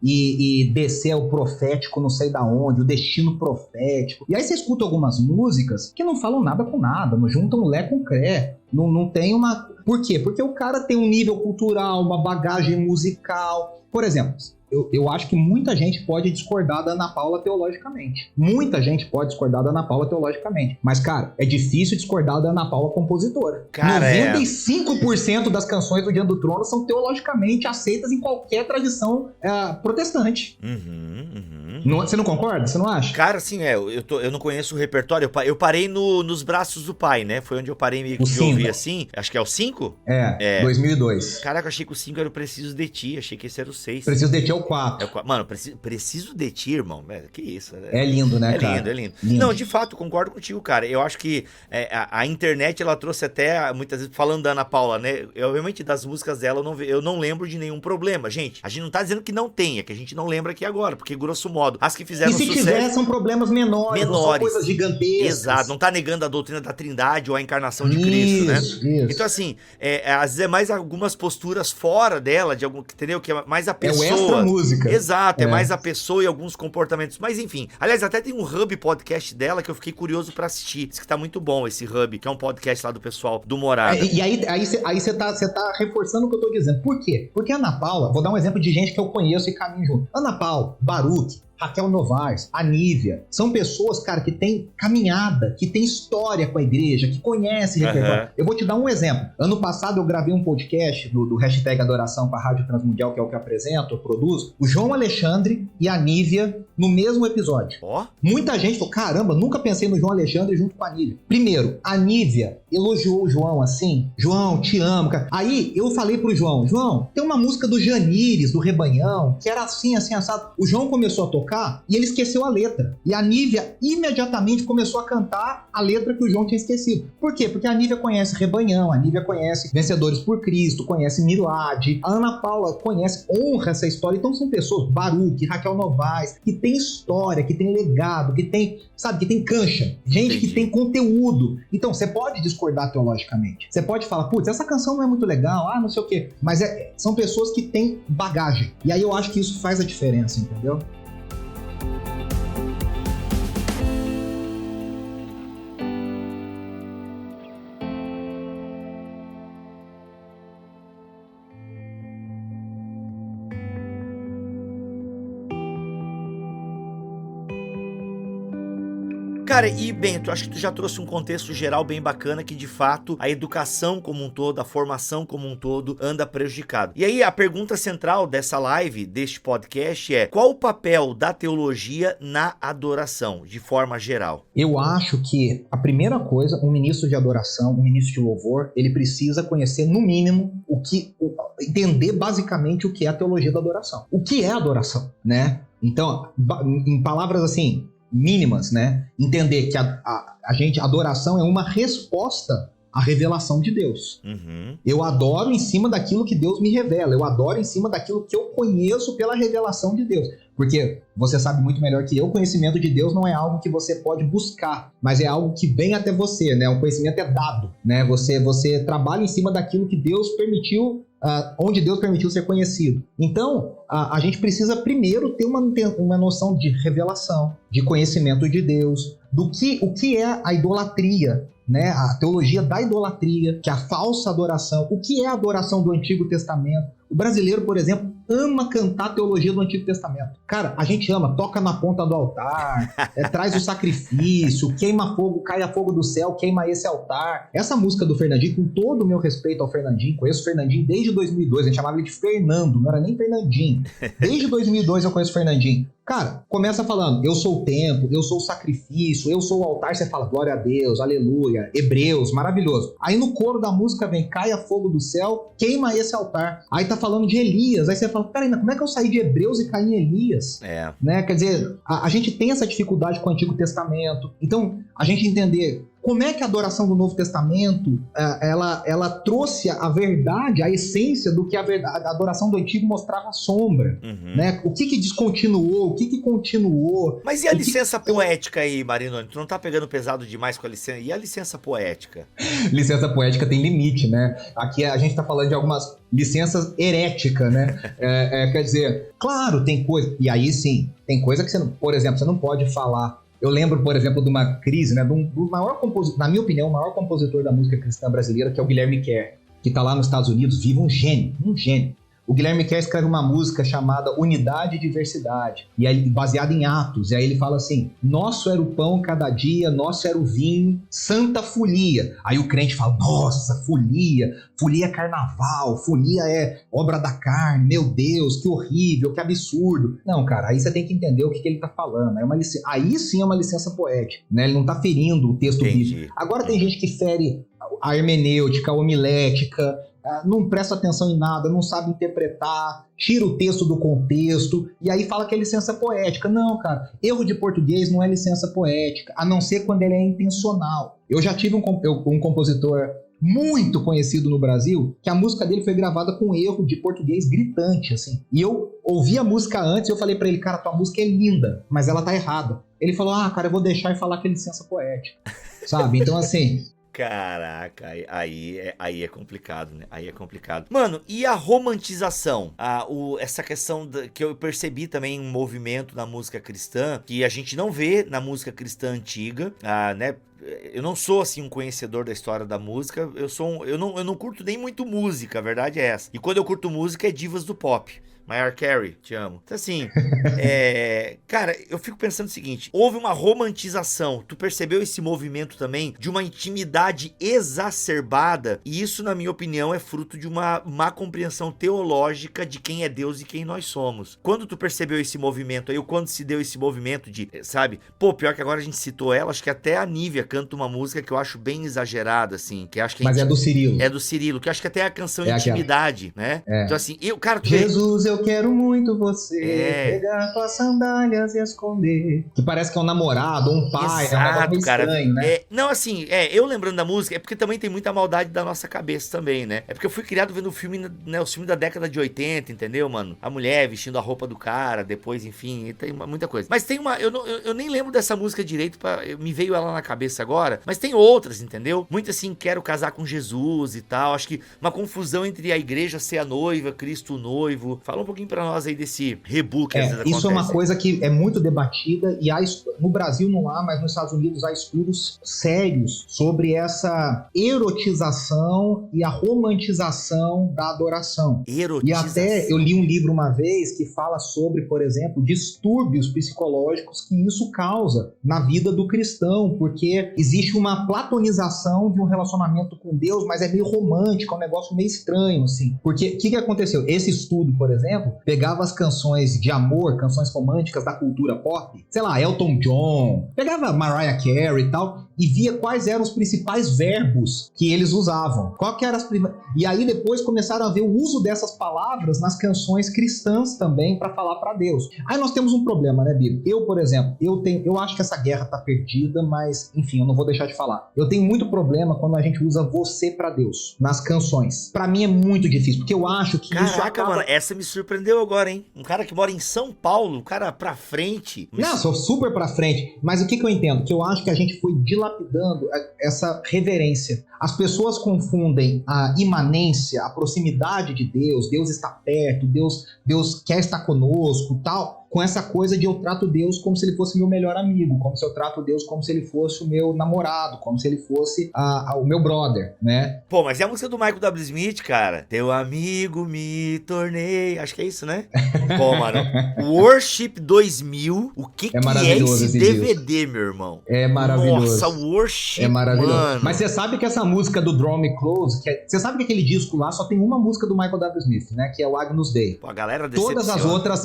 e descer o profético não sei da onde, o destino profético. E aí você escuta algumas músicas que não falam nada com nada, não juntam lé com cré, não tem uma... Por quê? Porque o cara tem um nível cultural, uma bagagem musical. Por exemplo, eu acho que muita gente pode discordar da Ana Paula teologicamente. Muita gente pode discordar da Ana Paula teologicamente. Mas, cara, é difícil discordar da Ana Paula compositora. Cara, 95% das canções do Diante do Trono são teologicamente aceitas em qualquer tradição protestante. Você não concorda? Você não acha? Cara, assim, eu não conheço o repertório. Eu parei nos Braços do Pai, né? Foi onde eu parei meio que de ouvir assim. Acho que é o 5? 2002. Caraca, eu achei que o 5 era o Preciso de Ti. Achei que esse era o 6. Preciso de Ti é o 4. Mano, Preciso de Ti, irmão. Que isso? É lindo, né, cara? É lindo. Não, de fato, concordo contigo, cara. Eu acho que a internet, ela trouxe até, muitas vezes, falando da Ana Paula, né? Obviamente, das músicas dela, eu não lembro de nenhum problema. Gente, a gente não tá dizendo que não tenha, que a gente não lembra aqui agora, porque, grosso modo, as que fizeram sucesso... E se tiver, são problemas menores, não são coisas gigantescas. Exato, não tá negando a doutrina da Trindade ou a encarnação de Cristo, né? Isso. Então, assim, às vezes é mais algumas posturas fora dela, de algum, entendeu? Que é mais a pessoa. É o extra música. Exato, é mais a pessoa e alguns comportamentos. Mas, enfim, aliás, até tem um Hub podcast dela que eu fiquei curioso pra assistir. Diz que tá muito bom esse Hub, que é um podcast lá do pessoal do Morada. E aí você tá reforçando o que eu tô dizendo. Por quê? Porque a Ana Paula, vou dar um exemplo de gente que eu conheço e caminho junto. Ana Paula, Baruch, Raquel Novaes, a Nívia, são pessoas, cara, que têm caminhada, que têm história com a igreja, que conhecem repertório. Eu vou te dar um exemplo. Ano passado eu gravei um podcast do hashtag Adoração para a Rádio Transmundial, que é o que eu apresento, eu produzo, o João Alexandre e a Nívia no mesmo episódio. Muita gente falou, caramba, nunca pensei no João Alexandre junto com a Nívia. Primeiro, a Nívia elogiou o João assim, João, te amo, cara. Aí eu falei pro João, tem uma música do Janires, do Rebanhão, que era assim, assado. O João começou a tocar tocar e ele esqueceu a letra. E a Nívia imediatamente começou a cantar a letra que o João tinha esquecido. Por quê? Porque a Nívia conhece Rebanhão, a Nívia conhece Vencedores por Cristo, conhece Milad, a Ana Paula conhece, honra essa história. Então são pessoas, Baruch, Raquel Novaes, que tem história, que tem legado, que tem, sabe, que tem cancha. Gente que tem conteúdo. Então você pode discordar teologicamente. Você pode falar, putz, essa canção não é muito legal, não sei o quê. Mas são pessoas que têm bagagem. E aí eu acho que isso faz a diferença, entendeu? Cara, e Bento, acho que tu já trouxe um contexto geral bem bacana que de fato a educação como um todo, a formação como um todo anda prejudicado. E aí a pergunta central dessa live, deste podcast é: qual o papel da teologia na adoração, de forma geral? Eu acho que a primeira coisa, um ministro de adoração, um ministro de louvor, ele precisa conhecer no mínimo entender basicamente o que é a teologia da adoração. O que é adoração, né? Então, em palavras assim mínimas, né? Entender que a adoração é uma resposta à revelação de Deus. Uhum. Eu adoro em cima daquilo que Deus me revela. Eu adoro em cima daquilo que eu conheço pela revelação de Deus. Porque você sabe muito melhor que eu, o conhecimento de Deus não é algo que você pode buscar, mas é algo que vem até você, né? O conhecimento é dado, né? Você trabalha em cima daquilo que Deus permitiu, onde Deus permitiu ser conhecido. Então, a gente precisa primeiro ter uma noção de revelação, de conhecimento de Deus, o que é a idolatria, né? A teologia da idolatria, que é a falsa adoração. O que é a adoração do Antigo Testamento? O brasileiro, por exemplo, ama cantar a teologia do Antigo Testamento. Cara, a gente ama, toca na ponta do altar, traz o sacrifício, queima fogo, cai a fogo do céu, queima esse altar. Essa música do Fernandinho, com todo o meu respeito ao Fernandinho, conheço o Fernandinho desde 2002, a gente chamava ele de Fernando, não era nem Fernandinho. Desde 2002 eu conheço o Fernandinho. Cara, começa falando, eu sou o templo, eu sou o sacrifício, eu sou o altar, você fala, glória a Deus, aleluia, Hebreus, maravilhoso. Aí no coro da música vem, caia fogo do céu, queima esse altar. Aí tá falando de Elias, aí você fala, peraí, como é que eu saí de Hebreus e caí em Elias? Né? Quer dizer, a gente tem essa dificuldade com o Antigo Testamento, então a gente entender como é que a adoração do Novo Testamento, ela trouxe a verdade, a essência do que a adoração do Antigo mostrava a sombra. Uhum. Né? O que descontinuou, o que continuou. Mas e a licença poética aí, Marinoni? Tu não tá pegando pesado demais com a licença? E a licença poética? Licença poética tem limite, né? Aqui a gente tá falando de algumas licenças heréticas, né? Quer dizer, claro, tem coisa... E aí sim, tem coisa que você não... Por exemplo, você não pode falar... Eu lembro, por exemplo, de uma crise, né, do maior compositor, na minha opinião, o maior compositor da música cristã brasileira, que é o Guilherme Kerr, que está lá nos Estados Unidos, vive um gênio. O Guilherme Kerr escreve uma música chamada Unidade e Diversidade, e aí, baseada em Atos, e aí ele fala assim, nosso era o pão cada dia, nosso era o vinho, santa folia. Aí o crente fala, nossa, folia é carnaval, folia é obra da carne, meu Deus, que horrível, que absurdo. Não, cara, aí você tem que entender o que ele tá falando. Aí sim é uma licença poética, né? Ele não tá ferindo o texto bíblico. Agora tem gente que fere a hermenêutica, a homilética, não presta atenção em nada, não sabe interpretar, tira o texto do contexto, e aí fala que é licença poética. Não, cara, erro de português não é licença poética, a não ser quando ele é intencional. Eu já tive um compositor muito conhecido no Brasil, que a música dele foi gravada com erro de português gritante, assim. E eu ouvi a música antes e eu falei pra ele, cara, tua música é linda, mas ela tá errada. Ele falou, cara, eu vou deixar e falar que é licença poética, sabe? Então, assim... Caraca, aí é complicado, né? Aí é complicado. Mano, e a romantização? Essa questão que eu percebi também um movimento na música cristã, que a gente não vê na música cristã antiga, né? Eu não sou, assim, um conhecedor da história da música, eu não curto nem muito música, a verdade é essa. E quando eu curto música é divas do pop. Mariah Carey, te amo. Então, assim, cara, eu fico pensando o seguinte, houve uma romantização, tu percebeu esse movimento também de uma intimidade exacerbada, e isso, na minha opinião, é fruto de uma má compreensão teológica de quem é Deus e quem nós somos. Quando tu percebeu esse movimento aí, ou quando se deu esse movimento de, sabe, pior que agora a gente citou ela, acho que até a Nívia canta uma música que eu acho bem exagerada, assim, que acho que... Mas é do Cirilo. É do Cirilo, que acho que até a canção Intimidade, aquela, né? Então, assim, cara... Jesus, eu eu quero muito você, pegar tuas sandálias e esconder. Que parece que é um namorado, um pai, é um negócio meio estranho, né? Não, assim, eu lembrando da música, é porque também tem muita maldade da nossa cabeça também, né? É porque eu fui criado vendo o filme, né, os filmes da década de 80, entendeu, mano? A mulher vestindo a roupa do cara, depois, enfim, tem muita coisa. Mas tem uma, eu nem lembro dessa música direito, me veio ela na cabeça agora, mas tem outras, entendeu? Muito assim, quero casar com Jesus e tal, acho que uma confusão entre a igreja ser a noiva, Cristo o noivo. Fala um pouquinho pra nós aí desse rebu que às vezes acontece. Isso é uma coisa que é muito debatida e no Brasil não há, mas nos Estados Unidos há estudos sérios sobre essa erotização e a romantização da adoração. E até eu li um livro uma vez que fala sobre, por exemplo, distúrbios psicológicos que isso causa na vida do cristão, porque existe uma platonização de um relacionamento com Deus, mas é meio romântico, é um negócio meio estranho, assim. Porque o que aconteceu? Esse estudo, por exemplo, pegava as canções de amor, canções românticas da cultura pop, sei lá, Elton John, pegava Mariah Carey e tal, e via quais eram os principais verbos que eles usavam. Qual que eram E aí depois começaram a ver o uso dessas palavras nas canções cristãs também para falar para Deus. Aí nós temos um problema, né, Bíblia? Eu, por exemplo, eu acho que essa guerra tá perdida, mas enfim, eu não vou deixar de falar. Eu tenho muito problema quando a gente usa você para Deus nas canções. Para mim é muito difícil, porque eu acho que isso acaba... mano, essa me surpreendeu agora, hein? Um cara que mora em São Paulo, um cara pra frente. Não, sou super pra frente. Mas o que eu entendo? Que eu acho que a gente foi dilapidando essa reverência. As pessoas confundem a imanência, a proximidade de Deus, Deus está perto, Deus quer estar conosco, tal, com essa coisa de eu trato Deus como se ele fosse meu melhor amigo, como se eu trato Deus como se ele fosse o meu namorado, como se ele fosse o meu brother, né? Pô, mas é a música do Michael W. Smith, cara. Teu amigo me tornei. Acho que é isso, né? Pô, mano. Worship 2000. O que é esse DVD, meu irmão? É maravilhoso. Nossa, Worship, é maravilhoso. Mano. Mas você sabe que essa música do Draw Me Close, você sabe que aquele disco lá só tem uma música do Michael W. Smith, né? Que é o Agnus Dei. Pô, a galera decepciona. Todas as outras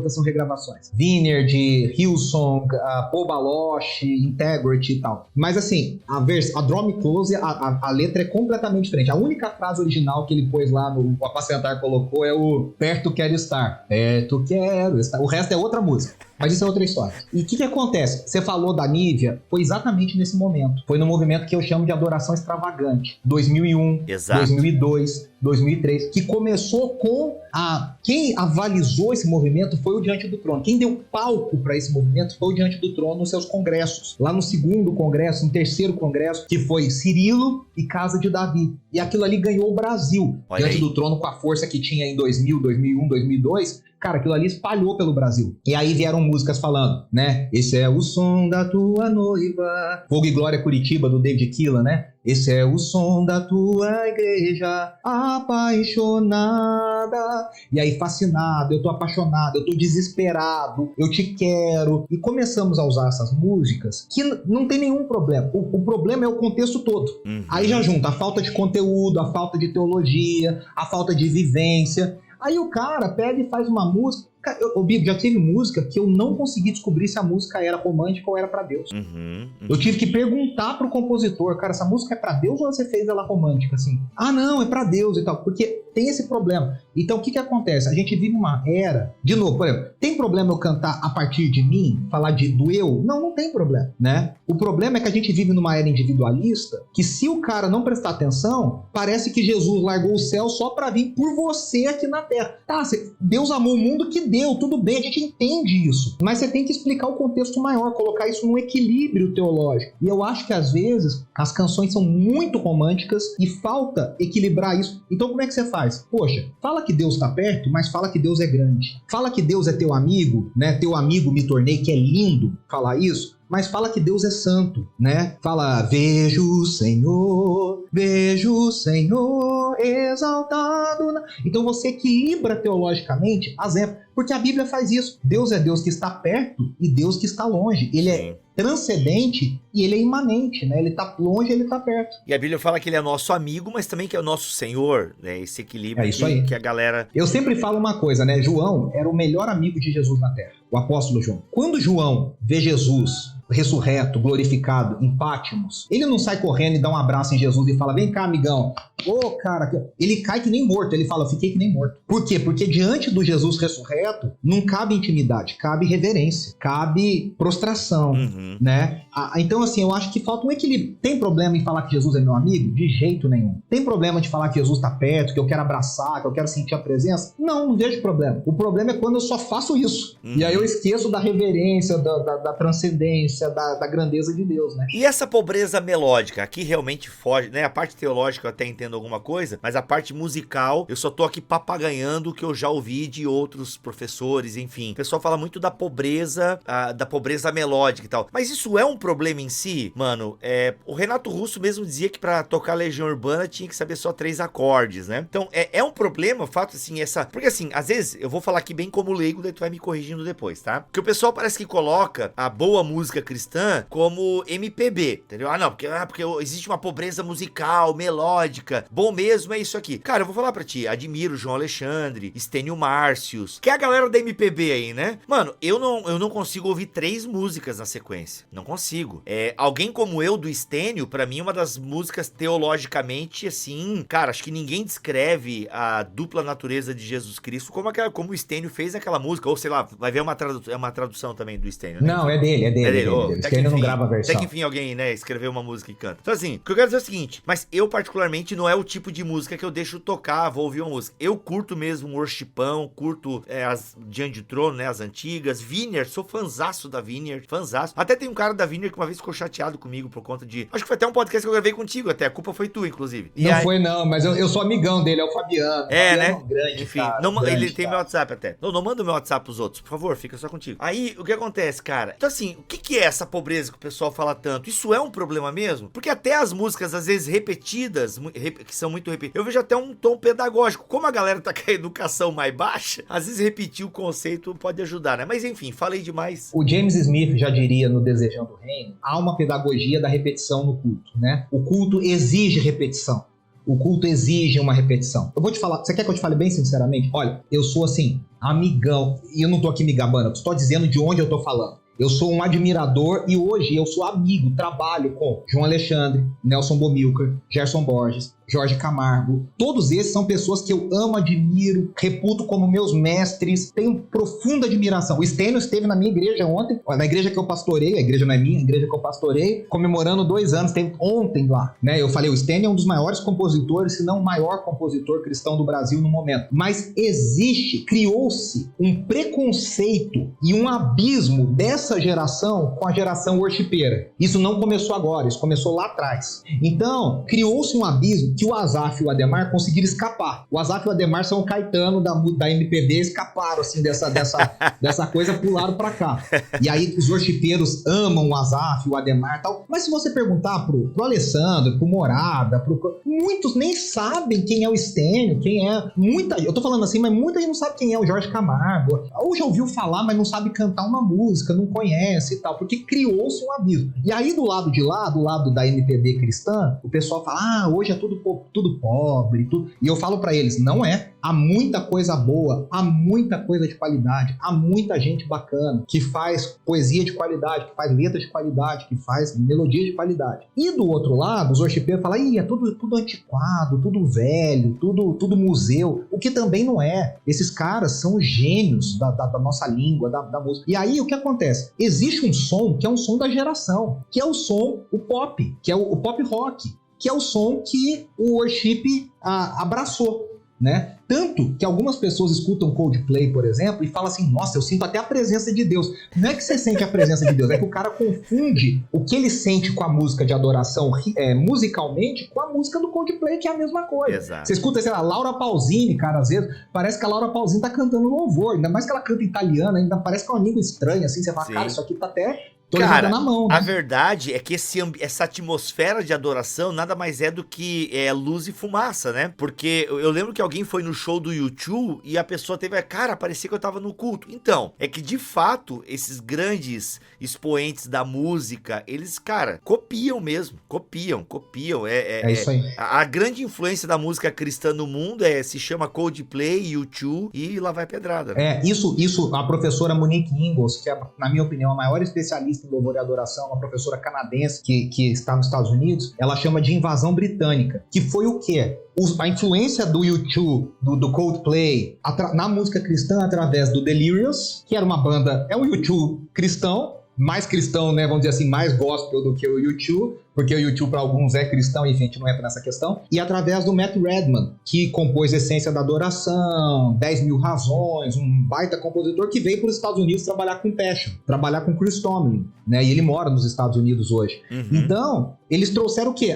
são regravações. Vineyard, Hillsong, Paul Baloche, Integrity e tal. Mas assim, a Draw Me Close, a letra é completamente diferente. A única frase original que ele pôs lá no Apacentar colocou é o Perto Quero Estar. Perto Quero Estar. O resto é outra música. Mas isso é outra história. E o que acontece? Você falou da Nívia, foi exatamente nesse momento. Foi no movimento que eu chamo de adoração extravagante. 2001, Exato. 2002, 2003, que começou com quem avalizou esse movimento foi o Diante do Trono. Quem deu palco para esse movimento foi o Diante do Trono nos seus congressos. Lá no segundo congresso, no terceiro congresso, que foi Cirilo e Casa de Davi. E aquilo ali ganhou o Brasil. Olha Diante aí. do Trono, com a força que tinha em 2000, 2001, 2002... Cara, aquilo ali espalhou pelo Brasil. E aí vieram músicas falando, né? Esse é o som da tua noiva. Fogo e Glória Curitiba, do David Keelan, né? Esse é o som da tua igreja apaixonada. E aí, fascinado, eu tô apaixonado, eu tô desesperado, eu te quero. E começamos a usar essas músicas que não tem nenhum problema. O problema é o contexto todo. Uhum. Aí já junta a falta de conteúdo, a falta de teologia, a falta de vivência. Aí o cara pega e faz uma música. Bibo, já teve música que eu não consegui descobrir se a música era romântica ou era pra Deus. Eu tive que perguntar pro compositor, cara, essa música é pra Deus ou você fez ela romântica, assim? Ah, não, é pra Deus e tal, porque tem esse problema. Então, o que acontece? A gente vive uma era, de novo, por exemplo, tem problema eu cantar a partir de mim, falar do eu? Não tem problema, né? O problema é que a gente vive numa era individualista, que se o cara não prestar atenção, parece que Jesus largou o céu só pra vir por você aqui na terra. Tá, Deus amou o mundo que deu, tudo bem, a gente entende isso, mas você tem que explicar o contexto maior, colocar isso num equilíbrio teológico. E eu acho que às vezes as canções são muito românticas e falta equilibrar isso. Então como é que você faz? Poxa, fala que Deus está perto, mas fala que Deus é grande. Fala que Deus é teu amigo, né? Teu amigo me tornei, que é lindo falar isso. Mas fala que Deus é santo, né? Fala, vejo o Senhor exaltado. Então você equilibra teologicamente as épocas, porque a Bíblia faz isso. Deus é Deus que está perto e Deus que está longe. Ele é transcendente e ele é imanente, né? Ele está longe e ele está perto. E a Bíblia fala que ele é nosso amigo, mas também que é o nosso Senhor, né? Esse equilíbrio que a galera... Eu sempre falo uma coisa, né? João era o melhor amigo de Jesus na Terra, o apóstolo João. Quando João vê Jesus ressurreto, glorificado em Pátimos, ele não sai correndo e dá um abraço em Jesus e fala, vem cá, amigão. Ô, cara, ele cai que nem morto, ele fala, fiquei que nem morto. Por quê? Porque diante do Jesus ressurreto, não cabe intimidade, cabe reverência, cabe prostração, né? Então, assim, eu acho que falta um equilíbrio. Tem problema em falar que Jesus é meu amigo? De jeito nenhum. Tem problema de falar que Jesus tá perto, que eu quero abraçar, que eu quero sentir a presença? Não vejo problema. O problema é quando eu só faço isso. E aí eu esqueço da reverência, da transcendência, da grandeza de Deus, né? E essa pobreza melódica, aqui realmente foge, né? A parte teológica eu até entendo alguma coisa, mas a parte musical, eu só tô aqui papagaiando o que eu já ouvi de outros professores, enfim. O pessoal fala muito da pobreza melódica e tal. Mas isso é um problema em si? Mano, o Renato Russo mesmo dizia que pra tocar Legião Urbana tinha que saber só 3 acordes, né? Então, é um problema o fato, assim, porque assim, às vezes, eu vou falar aqui bem como leigo, daí tu vai me corrigindo depois, tá? Porque o pessoal parece que coloca a boa música cristã como MPB, entendeu? Não, porque existe uma pobreza musical, melódica, bom mesmo é isso aqui. Cara, eu vou falar pra ti, admiro João Alexandre, Stênio Márcios, que é a galera da MPB aí, né? Mano, eu não consigo ouvir 3 músicas na sequência, não consigo. Alguém como eu, do Stênio, pra mim, uma das músicas teologicamente, assim, cara, acho que ninguém descreve a dupla natureza de Jesus Cristo como o Stênio fez naquela música, ou sei lá, vai ver uma tradução também do Stênio, né? Não, é dele. O Stênio não grava a versão. Até que enfim alguém, né, escreveu uma música e canta. Então assim, o que eu quero dizer é o seguinte, mas eu particularmente não é o tipo de música que eu deixo tocar, vou ouvir uma música. Eu curto mesmo um worshipão, curto as Diante do Trono, né, as antigas, Vineyard, sou fanzaço da Vineyard, fanzaço. Até tem um cara da Vineyard que uma vez ficou chateado comigo por conta de... Acho que foi até um podcast que eu gravei contigo, até a culpa foi tu, inclusive. Foi não, mas eu sou amigão dele, é o Fabiano. Né? Grande, enfim, cara, ele tem meu WhatsApp até. Não manda o meu WhatsApp pros outros, por favor, fica só contigo. Aí, o que acontece, cara? Então assim, o que é essa pobreza que o pessoal fala tanto? Isso é um problema mesmo? Porque até as músicas, às vezes, repetidas, que são muito repetidas, eu vejo até um tom pedagógico. Como a galera tá com a educação mais baixa, às vezes repetir o conceito pode ajudar, né? Mas enfim, falei demais. O James Smith já diria no Desejando o Reino, há uma pedagogia da repetição no culto, né? O culto exige repetição. O culto exige uma repetição. Eu vou te falar, você quer que eu te fale bem sinceramente? Olha, eu sou assim, amigão, e eu não tô aqui me gabando, eu estou dizendo de onde eu tô falando. Eu sou um admirador e hoje eu sou amigo, trabalho com João Alexandre, Nelson Bomilcar, Gerson Borges, Jorge Camargo. Todos esses são pessoas que eu amo, admiro, reputo como meus mestres, tenho profunda admiração. O Stênio esteve na minha igreja ontem, na igreja que eu pastorei, a igreja não é minha, a igreja que eu pastorei, comemorando 2 anos, teve ontem lá, né? Eu falei, o Stênio é um dos maiores compositores, se não o maior compositor cristão do Brasil no momento. Mas criou-se um preconceito e um abismo dessa geração com a geração worshipeira. Isso não começou agora, isso começou lá atrás. Então, criou-se um abismo que o Asaf e o Ademar conseguiram escapar. O Asaf e o Ademar são o Caetano da MPB, escaparam assim dessa coisa, pularam pra cá. E aí os worshipeiros amam o Asaf, o Ademar e tal. Mas se você perguntar pro Alessandro, pro Morada, muitos nem sabem quem é o Stênio, eu tô falando assim, mas muita gente não sabe quem é o Jorge Camargo. Ou já ouviu falar, mas não sabe cantar uma música, não conhece e tal, porque criou-se um abismo. E aí do lado de lá, do lado da MPB cristã, o pessoal fala, hoje é tudo pobre, tudo. E eu falo pra eles, não é. Há muita coisa boa, há muita coisa de qualidade, há muita gente bacana que faz poesia de qualidade, que faz letra de qualidade, que faz melodia de qualidade. E do outro lado, os worshipeiros falam, é tudo antiquado, tudo velho, tudo museu, o que também não é. Esses caras são gênios da nossa língua, da música. E aí o que acontece? Existe um som que é um som da geração, que é o pop, que é o pop rock, que é o som que o worship abraçou, né? Tanto que algumas pessoas escutam Coldplay, por exemplo, e falam assim, nossa, eu sinto até a presença de Deus. Não é que você sente a presença de Deus, é que o cara confunde o que ele sente com a música de adoração musicalmente com a música do Coldplay, que é a mesma coisa. Exato. Você escuta, sei lá, Laura Pausini, cara, às vezes parece que a Laura Pausini tá cantando louvor, ainda mais que ela canta italiano, ainda parece que é uma língua estranha, assim, você fala, cara, isso aqui tá até... Cara, na mão, né? A verdade é que essa atmosfera de adoração nada mais é do que luz e fumaça, né? Porque eu lembro que alguém foi no show do U2 e a pessoa teve, cara, parecia que eu tava no culto. Então, é que de fato, esses grandes expoentes da música, eles, cara, copiam mesmo. Copiam. É isso aí. A grande influência da música cristã no mundo se chama Coldplay, U2 e lá vai pedrada. Né? Isso a professora Monique Ingalls, que é, na minha opinião, a maior especialista música em louvor e adoração, uma professora canadense que está nos Estados Unidos, ela chama de invasão britânica, que foi o quê? A influência do U2, do Coldplay, na música cristã através do Delirious, que era uma banda, é o U2 cristão, mais cristão, né, vamos dizer assim, mais gospel do que o U2, porque o U2 para alguns é cristão, enfim, a gente não entra nessa questão, e através do Matt Redman, que compôs Essência da Adoração, 10 Mil Razões, um baita compositor que veio para os Estados Unidos trabalhar com Passion, trabalhar com Chris Tomlin, né, e ele mora nos Estados Unidos hoje. Então, eles trouxeram o quê?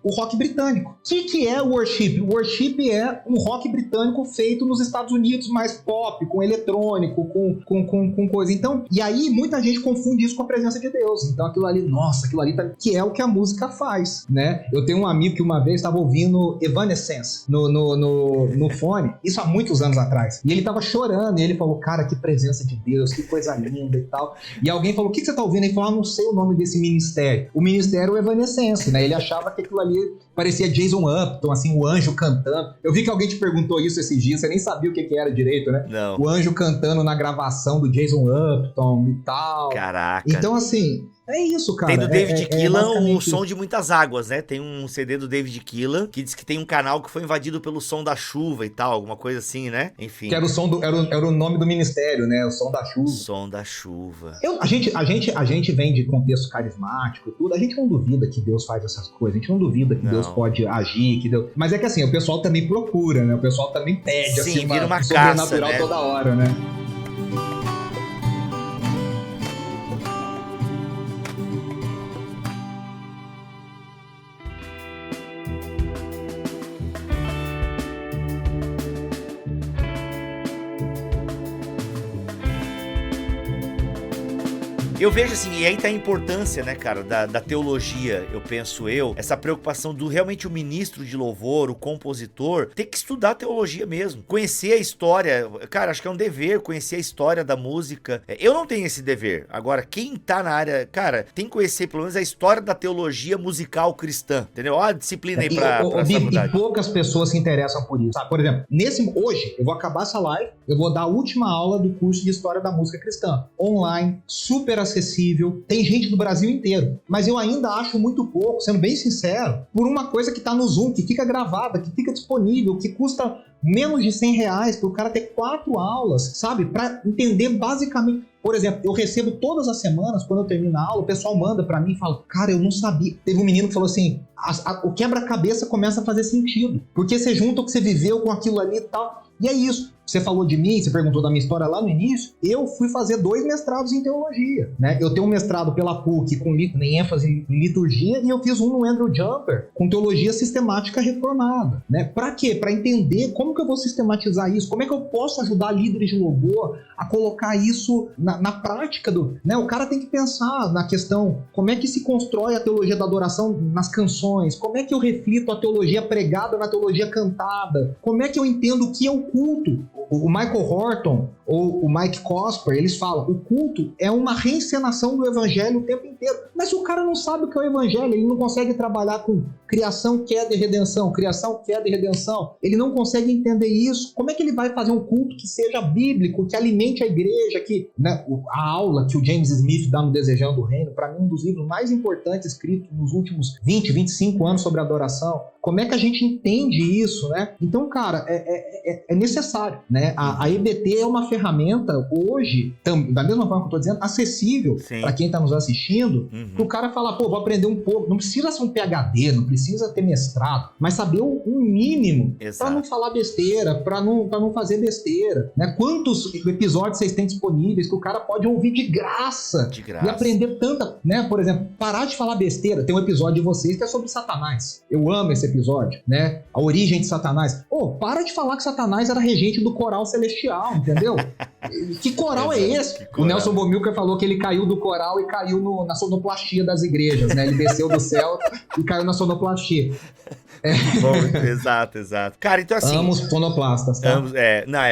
O rock britânico. O que é o worship? O worship é um rock britânico feito nos Estados Unidos, mais pop, com eletrônico, com coisa. Então, e aí muita gente confunde isso com a presença de Deus. Então aquilo ali, nossa, aquilo ali tá... que é o que a música faz, né? Eu tenho um amigo que uma vez estava ouvindo Evanescence no fone, isso há muitos anos atrás. E ele tava chorando, e ele falou, cara, que presença de Deus, que coisa linda e tal. E alguém falou, o que você tá ouvindo? Ele falou, não sei o nome desse ministério. O ministério é o Evanescence, né? Ele achava que aquilo ali parecia Jason Upton, assim, o anjo cantando. Eu vi que alguém te perguntou isso esses dias, você nem sabia o que era direito, né? Não. O anjo cantando na gravação do Jason Upton e tal. Caraca. Então, assim, é isso, cara. Tem do David Keelan o som isso. de muitas águas, né? Tem um CD do David Keelan que diz que tem um canal que foi invadido pelo som da chuva e tal, alguma coisa assim, né? Enfim. Que era o som era o nome do ministério, né? O som da chuva. Som da chuva. A gente vem de contexto carismático e tudo, a gente não duvida que Deus faz essas coisas, a gente não duvida que Deus pode agir, que Deus... Mas é que assim, o pessoal também procura, né? O pessoal também pede, sim, assim, vira uma sobrenatural caça, né? toda hora, né? Eu vejo assim, e aí tá a importância, né, cara, da teologia, essa preocupação do realmente o ministro de louvor, o compositor, ter que estudar teologia mesmo, conhecer a história, cara, acho que é um dever conhecer a história da música. Eu não tenho esse dever, agora quem tá na área, cara, tem que conhecer pelo menos a história da teologia musical cristã, entendeu? Ó, a disciplina aí pra faculdade. E poucas pessoas se interessam por isso, sabe? Por exemplo, hoje, eu vou acabar essa live, eu vou dar a última aula do curso de História da Música Cristã, online, super acessível, tem gente do Brasil inteiro, mas eu ainda acho muito pouco, sendo bem sincero, por uma coisa que tá no Zoom, que fica gravada, que fica disponível, que custa menos de R$100 para o cara ter 4 aulas, sabe? Para entender basicamente. Por exemplo, eu recebo todas as semanas, quando eu termino a aula, o pessoal manda pra mim e fala, cara, eu não sabia. Teve um menino que falou assim, o quebra-cabeça começa a fazer sentido, porque você junta o que você viveu com aquilo ali e tal, e é isso. Você falou de mim, você perguntou da minha história lá no início, eu fui fazer 2 mestrados em teologia, né? Eu tenho um mestrado pela PUC com ênfase em liturgia e eu fiz um no Andrew Jumper com teologia sistemática reformada, né? Pra quê? Pra entender como que eu vou sistematizar isso, como é que eu posso ajudar líderes de louvor a colocar isso na prática né? O cara tem que pensar na questão, como é que se constrói a teologia da adoração nas canções, como é que eu reflito a teologia pregada na teologia cantada, como é que eu entendo o que é o culto. O Michael Horton ou o Mike Cosper, eles falam, o culto é uma reencenação do evangelho o tempo inteiro. Mas se o cara não sabe o que é o evangelho, ele não consegue trabalhar com criação, queda e redenção, ele não consegue entender isso, como é que ele vai fazer um culto que seja bíblico, que alimente a igreja, que, né, a aula que o James Smith dá no Desejando o Reino, para mim um dos livros mais importantes escritos nos últimos 20, 25 anos sobre adoração, como é que a gente entende isso, né? Então, cara, é necessário, né? A EBT é uma ferramenta hoje, da mesma forma que eu tô dizendo, acessível para quem tá nos assistindo, pro cara falar, pô, vou aprender um pouco, não precisa ser um PhD, não precisa ter mestrado, mas saber o mínimo para não falar besteira, para não fazer besteira, né? Quantos episódios vocês têm disponíveis que o cara pode ouvir de graça e aprender tanta, né? Por exemplo, parar de falar besteira. Tem um episódio de vocês que é sobre Satanás. Eu amo esse episódio, né? A origem de Satanás. Para de falar que Satanás era regente do coral celestial, entendeu? Que coral é esse? O Nelson Bomilcar falou que ele caiu do coral e caiu na sonoplastia das igrejas, né? Ele desceu do céu e caiu na sonoplastia. Bom, exato. Cara, então assim... Amo os fonoplastas, tá?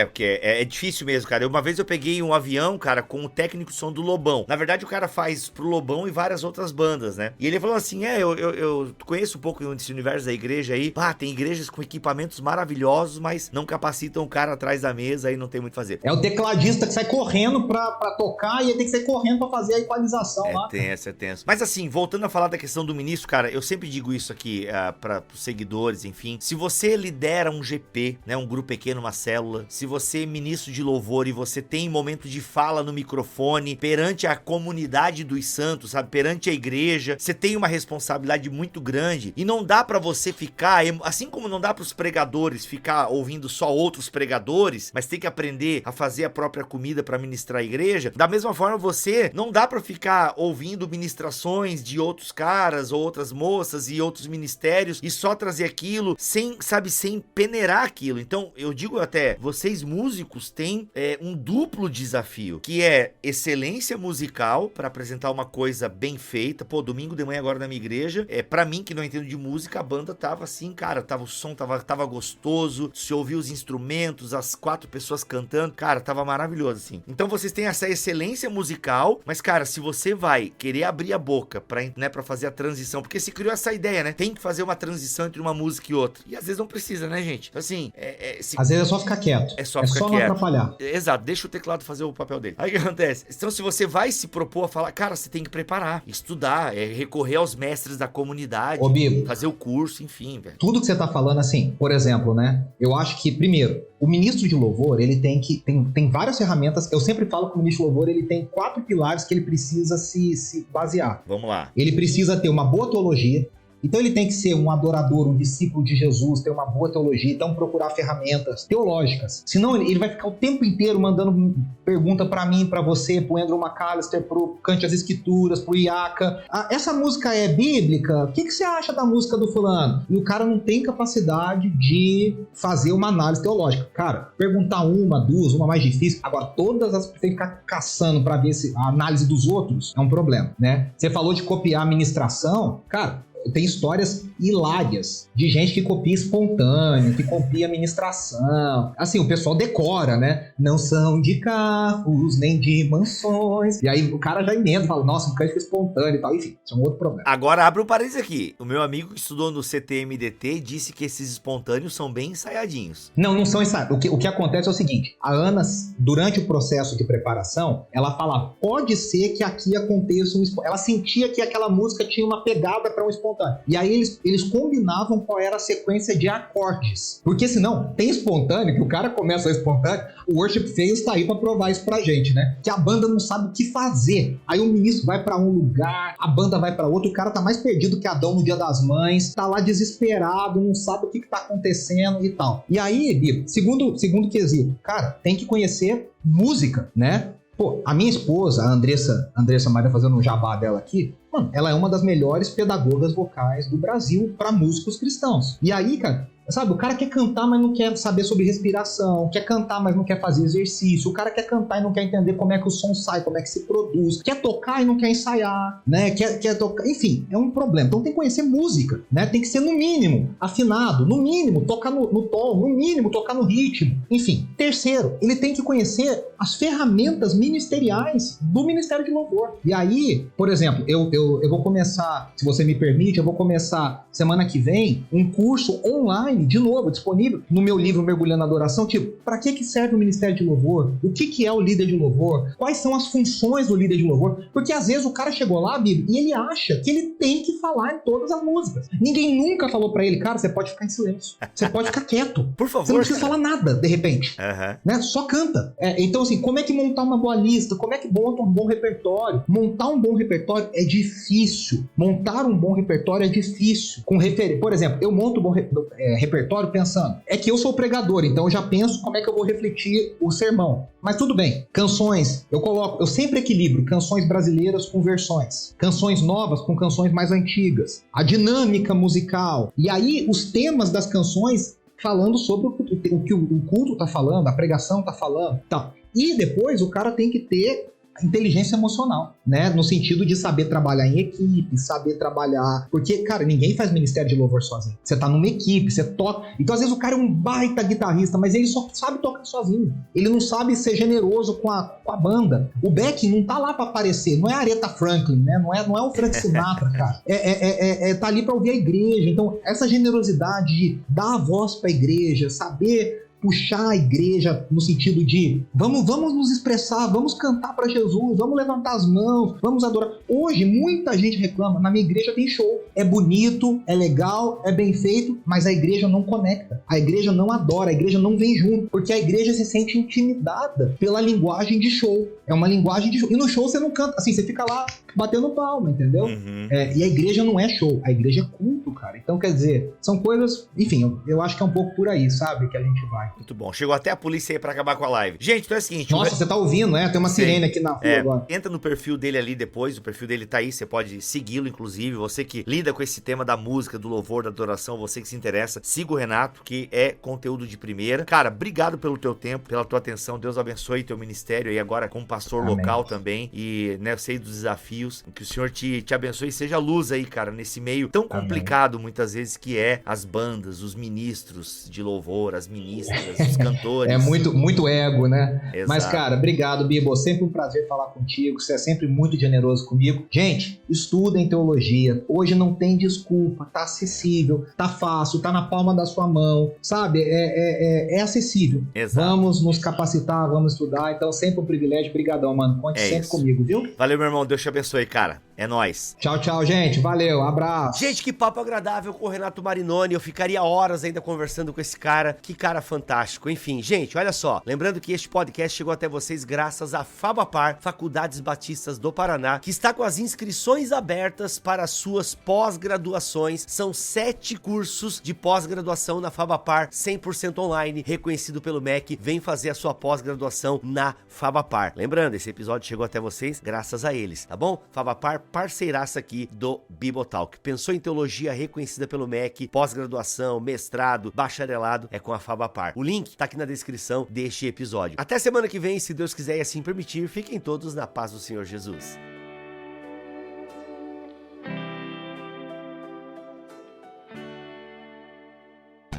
Porque é difícil mesmo, cara. Uma vez eu peguei um avião, cara, com o técnico de som do Lobão. Na verdade, o cara faz pro Lobão e várias outras bandas, né? E ele falou assim, eu conheço um pouco desse universo da igreja aí. Tem igrejas com equipamentos maravilhosos, mas não capacitam o cara atrás da mesa e não tem muito a fazer. É o tecladista que sai correndo pra tocar e ele tem que sair correndo pra fazer a equalização lá. É tenso. Mas assim, voltando a falar da questão do ministro, cara, eu sempre digo isso aqui para os seguidores, enfim. Se você lidera um GP, né, um grupo pequeno, uma célula, se você é ministro de louvor e você tem momento de fala no microfone perante a comunidade dos santos, sabe, perante a igreja, você tem uma responsabilidade muito grande e não dá pra você ficar, assim como não dá pros pregadores ficar ouvindo só outros pregadores, mas tem que aprender a fazer a própria comida pra ministrar a igreja, da mesma forma você não dá pra ficar ouvindo ministrações de outros caras ou outras moças e outros ministérios e só trazer aquilo sem peneirar aquilo. Então eu digo até, vocês músicos têm um duplo desafio, que é excelência musical para apresentar uma coisa bem feita. Domingo de manhã agora na minha igreja, pra mim que não entendo de música, a banda tava assim, cara, o som tava gostoso, se ouvir os instrumentos, as 4 pessoas cantando, cara, tava maravilhoso assim. Então vocês têm essa excelência musical, mas cara, se você vai querer abrir a boca pra fazer a transição, porque se criou essa ideia, né, tem que fazer uma transição entre uma música e outra, e às vezes não precisa, né, gente? Então, assim, às vezes é só ficar quieto, é só não atrapalhar. Exato, deixa o teclado fazer o papel dele. Aí o que acontece? Então se você vai se propor a falar, cara, você tem que preparar, estudar, recorrer aos mestres da comunidade, fazer o curso, enfim, velho. Tudo que você tá falando, assim, por exemplo, né, eu acho que, primeiro, o ministro de louvor, ele tem várias ferramentas. Eu sempre falo que o ministro de louvor, ele tem 4 pilares que ele precisa se basear. Vamos lá. Ele precisa ter uma boa teologia. Então ele tem que ser um adorador, um discípulo de Jesus, ter uma boa teologia, então procurar ferramentas teológicas. Senão ele vai ficar o tempo inteiro mandando pergunta pra mim, pra você, pro Andrew McAllister, pro Cante as Escrituras, pro Iaka. Essa música é bíblica? O que você acha da música do fulano? E o cara não tem capacidade de fazer uma análise teológica. Cara, perguntar uma, 2, uma mais difícil. Agora, todas as tem que ficar caçando pra ver a análise dos outros é um problema, né? Você falou de copiar a ministração. Cara, tem histórias hilárias de gente que copia espontâneo, que copia ministração. Assim, o pessoal decora, né? Não são de carros, nem de mansões. E aí o cara já emenda, fala, nossa, um cântico espontâneo e tal. Enfim, isso é um outro problema. Agora abre um parênteses aqui. O meu amigo que estudou no CTMDT disse que esses espontâneos são bem ensaiadinhos. Não são ensaiados. O que acontece é o seguinte, a Ana, durante o processo de preparação, ela fala, pode ser que aqui aconteça um espontâneo. Ela sentia que aquela música tinha uma pegada para um espontâneo. E aí eles combinavam qual era a sequência de acordes. Porque senão, tem espontâneo, que o cara começa o espontâneo, o Worship Fails tá aí pra provar isso pra gente, né? Que a banda não sabe o que fazer. Aí o ministro vai pra um lugar, a banda vai pra outro, o cara tá mais perdido que Adão no Dia das Mães, tá lá desesperado, não sabe o que tá acontecendo e tal. E aí, Bia, segundo quesito, cara, tem que conhecer música, né? A minha esposa, a Andressa Maria, fazendo um jabá dela aqui, mano, ela é uma das melhores pedagogas vocais do Brasil para músicos cristãos. E aí, cara, sabe, o cara quer cantar, mas não quer saber sobre respiração, quer cantar, mas não quer fazer exercício, o cara quer cantar e não quer entender como é que o som sai, como é que se produz, quer tocar e não quer ensaiar, né, quer tocar, enfim, é um problema. Então tem que conhecer música, né, tem que ser no mínimo afinado, no mínimo tocar no tom, no mínimo tocar no ritmo, enfim. Terceiro, ele tem que conhecer as ferramentas ministeriais do Ministério de Louvor. E aí, por exemplo, eu vou começar, se você me permite, eu vou começar semana que vem um curso online, de novo, disponível no meu livro Mergulhando na Adoração, tipo, para que serve o Ministério de Louvor? O que é o líder de louvor? Quais são as funções do líder de louvor? Porque às vezes o cara chegou lá, Bíblia, e ele acha que ele tem que falar em todas as músicas. Ninguém nunca falou para ele, cara, você pode ficar em silêncio, você pode ficar quieto. Por favor. Você não precisa falar nada, de repente. Né? Só canta. Então, assim, como é que montar uma boa lista? Como é que monta um bom repertório? Montar um bom repertório é difícil. Montar um bom repertório é difícil. Por exemplo, eu monto um bom repertório pensando, é que eu sou pregador, então eu já penso como é que eu vou refletir o sermão. Mas tudo bem, canções, eu sempre equilibro canções brasileiras com versões, canções novas com canções mais antigas, a dinâmica musical, e aí os temas das canções falando sobre o que o culto tá falando, a pregação tá falando, tá. E depois o cara tem que ter inteligência emocional, né? No sentido de saber trabalhar em equipe, saber trabalhar... Porque, cara, ninguém faz ministério de louvor sozinho. Você tá numa equipe, você toca... Então, às vezes, o cara é um baita guitarrista, mas ele só sabe tocar sozinho. Ele não sabe ser generoso com a banda. O backing não tá lá pra aparecer. Não é Aretha Franklin, né? Não é o Frank Sinatra, cara. Tá ali pra ouvir a igreja. Então, essa generosidade de dar a voz pra igreja, saber puxar a igreja no sentido de vamos nos expressar, vamos cantar para Jesus, vamos levantar as mãos, vamos adorar. Hoje, muita gente reclama, na minha igreja tem show. É bonito, é legal, é bem feito, mas a igreja não conecta. A igreja não adora, a igreja não vem junto, porque a igreja se sente intimidada pela linguagem de show. É uma linguagem de show. E no show você não canta, assim, você fica lá batendo palma, entendeu? Uhum. E a igreja não é show, a igreja é culto, cara. Então, quer dizer, são coisas... Enfim, eu acho que é um pouco por aí, sabe? Que a gente vai. Muito bom. Chegou até a polícia aí pra acabar com a live. Gente, então é o seguinte... Nossa, você tá ouvindo, né? Tem uma sirene aqui na rua agora. Entra no perfil dele ali depois, o perfil dele tá aí, você pode segui-lo, inclusive. Você que lida com esse tema da música, do louvor, da adoração, você que se interessa, siga o Renato, que é conteúdo de primeira. Cara, obrigado pelo teu tempo, pela tua atenção. Deus abençoe teu ministério aí agora como pastor local também. E, né, eu sei dos desafios. Que o Senhor te abençoe e seja luz aí, cara, nesse meio tão complicado, muitas vezes, que é as bandas, os ministros de louvor, as ministras, os cantores. É muito ego, né? Exato. Mas, cara, obrigado, Bibo. Sempre um prazer falar contigo. Você é sempre muito generoso comigo. Gente, estudem teologia. Hoje não tem desculpa. Tá acessível, tá fácil, tá na palma da sua mão, sabe? É acessível. Exato. Vamos nos capacitar, vamos estudar. Então, sempre um privilégio. Brigadão, mano. Conte sempre comigo, viu? Valeu, meu irmão. Deus te abençoe, cara. É nóis. Tchau, gente. Valeu. Abraço. Gente, que papo agradável com o Renato Marinoni. Eu ficaria horas ainda conversando com esse cara. Que cara fantástico. Enfim, gente, olha só. Lembrando que este podcast chegou até vocês graças à Fabapar, Faculdades Batistas do Paraná, que está com as inscrições abertas para as suas pós-graduações. São 7 cursos de pós-graduação na Fabapar, 100% online, reconhecido pelo MEC. Vem fazer a sua pós-graduação na Fabapar. Lembrando, esse episódio chegou até vocês graças a eles, tá bom? Fabapar, parceiraça aqui do Bibotalk. Pensou em teologia reconhecida pelo MEC, pós-graduação, mestrado, bacharelado, é com a Fabapar. O link tá aqui na descrição deste episódio. Até semana que vem, se Deus quiser e assim permitir, fiquem todos na paz do Senhor Jesus.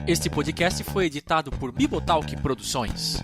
Este podcast foi editado por Bibotalk Produções.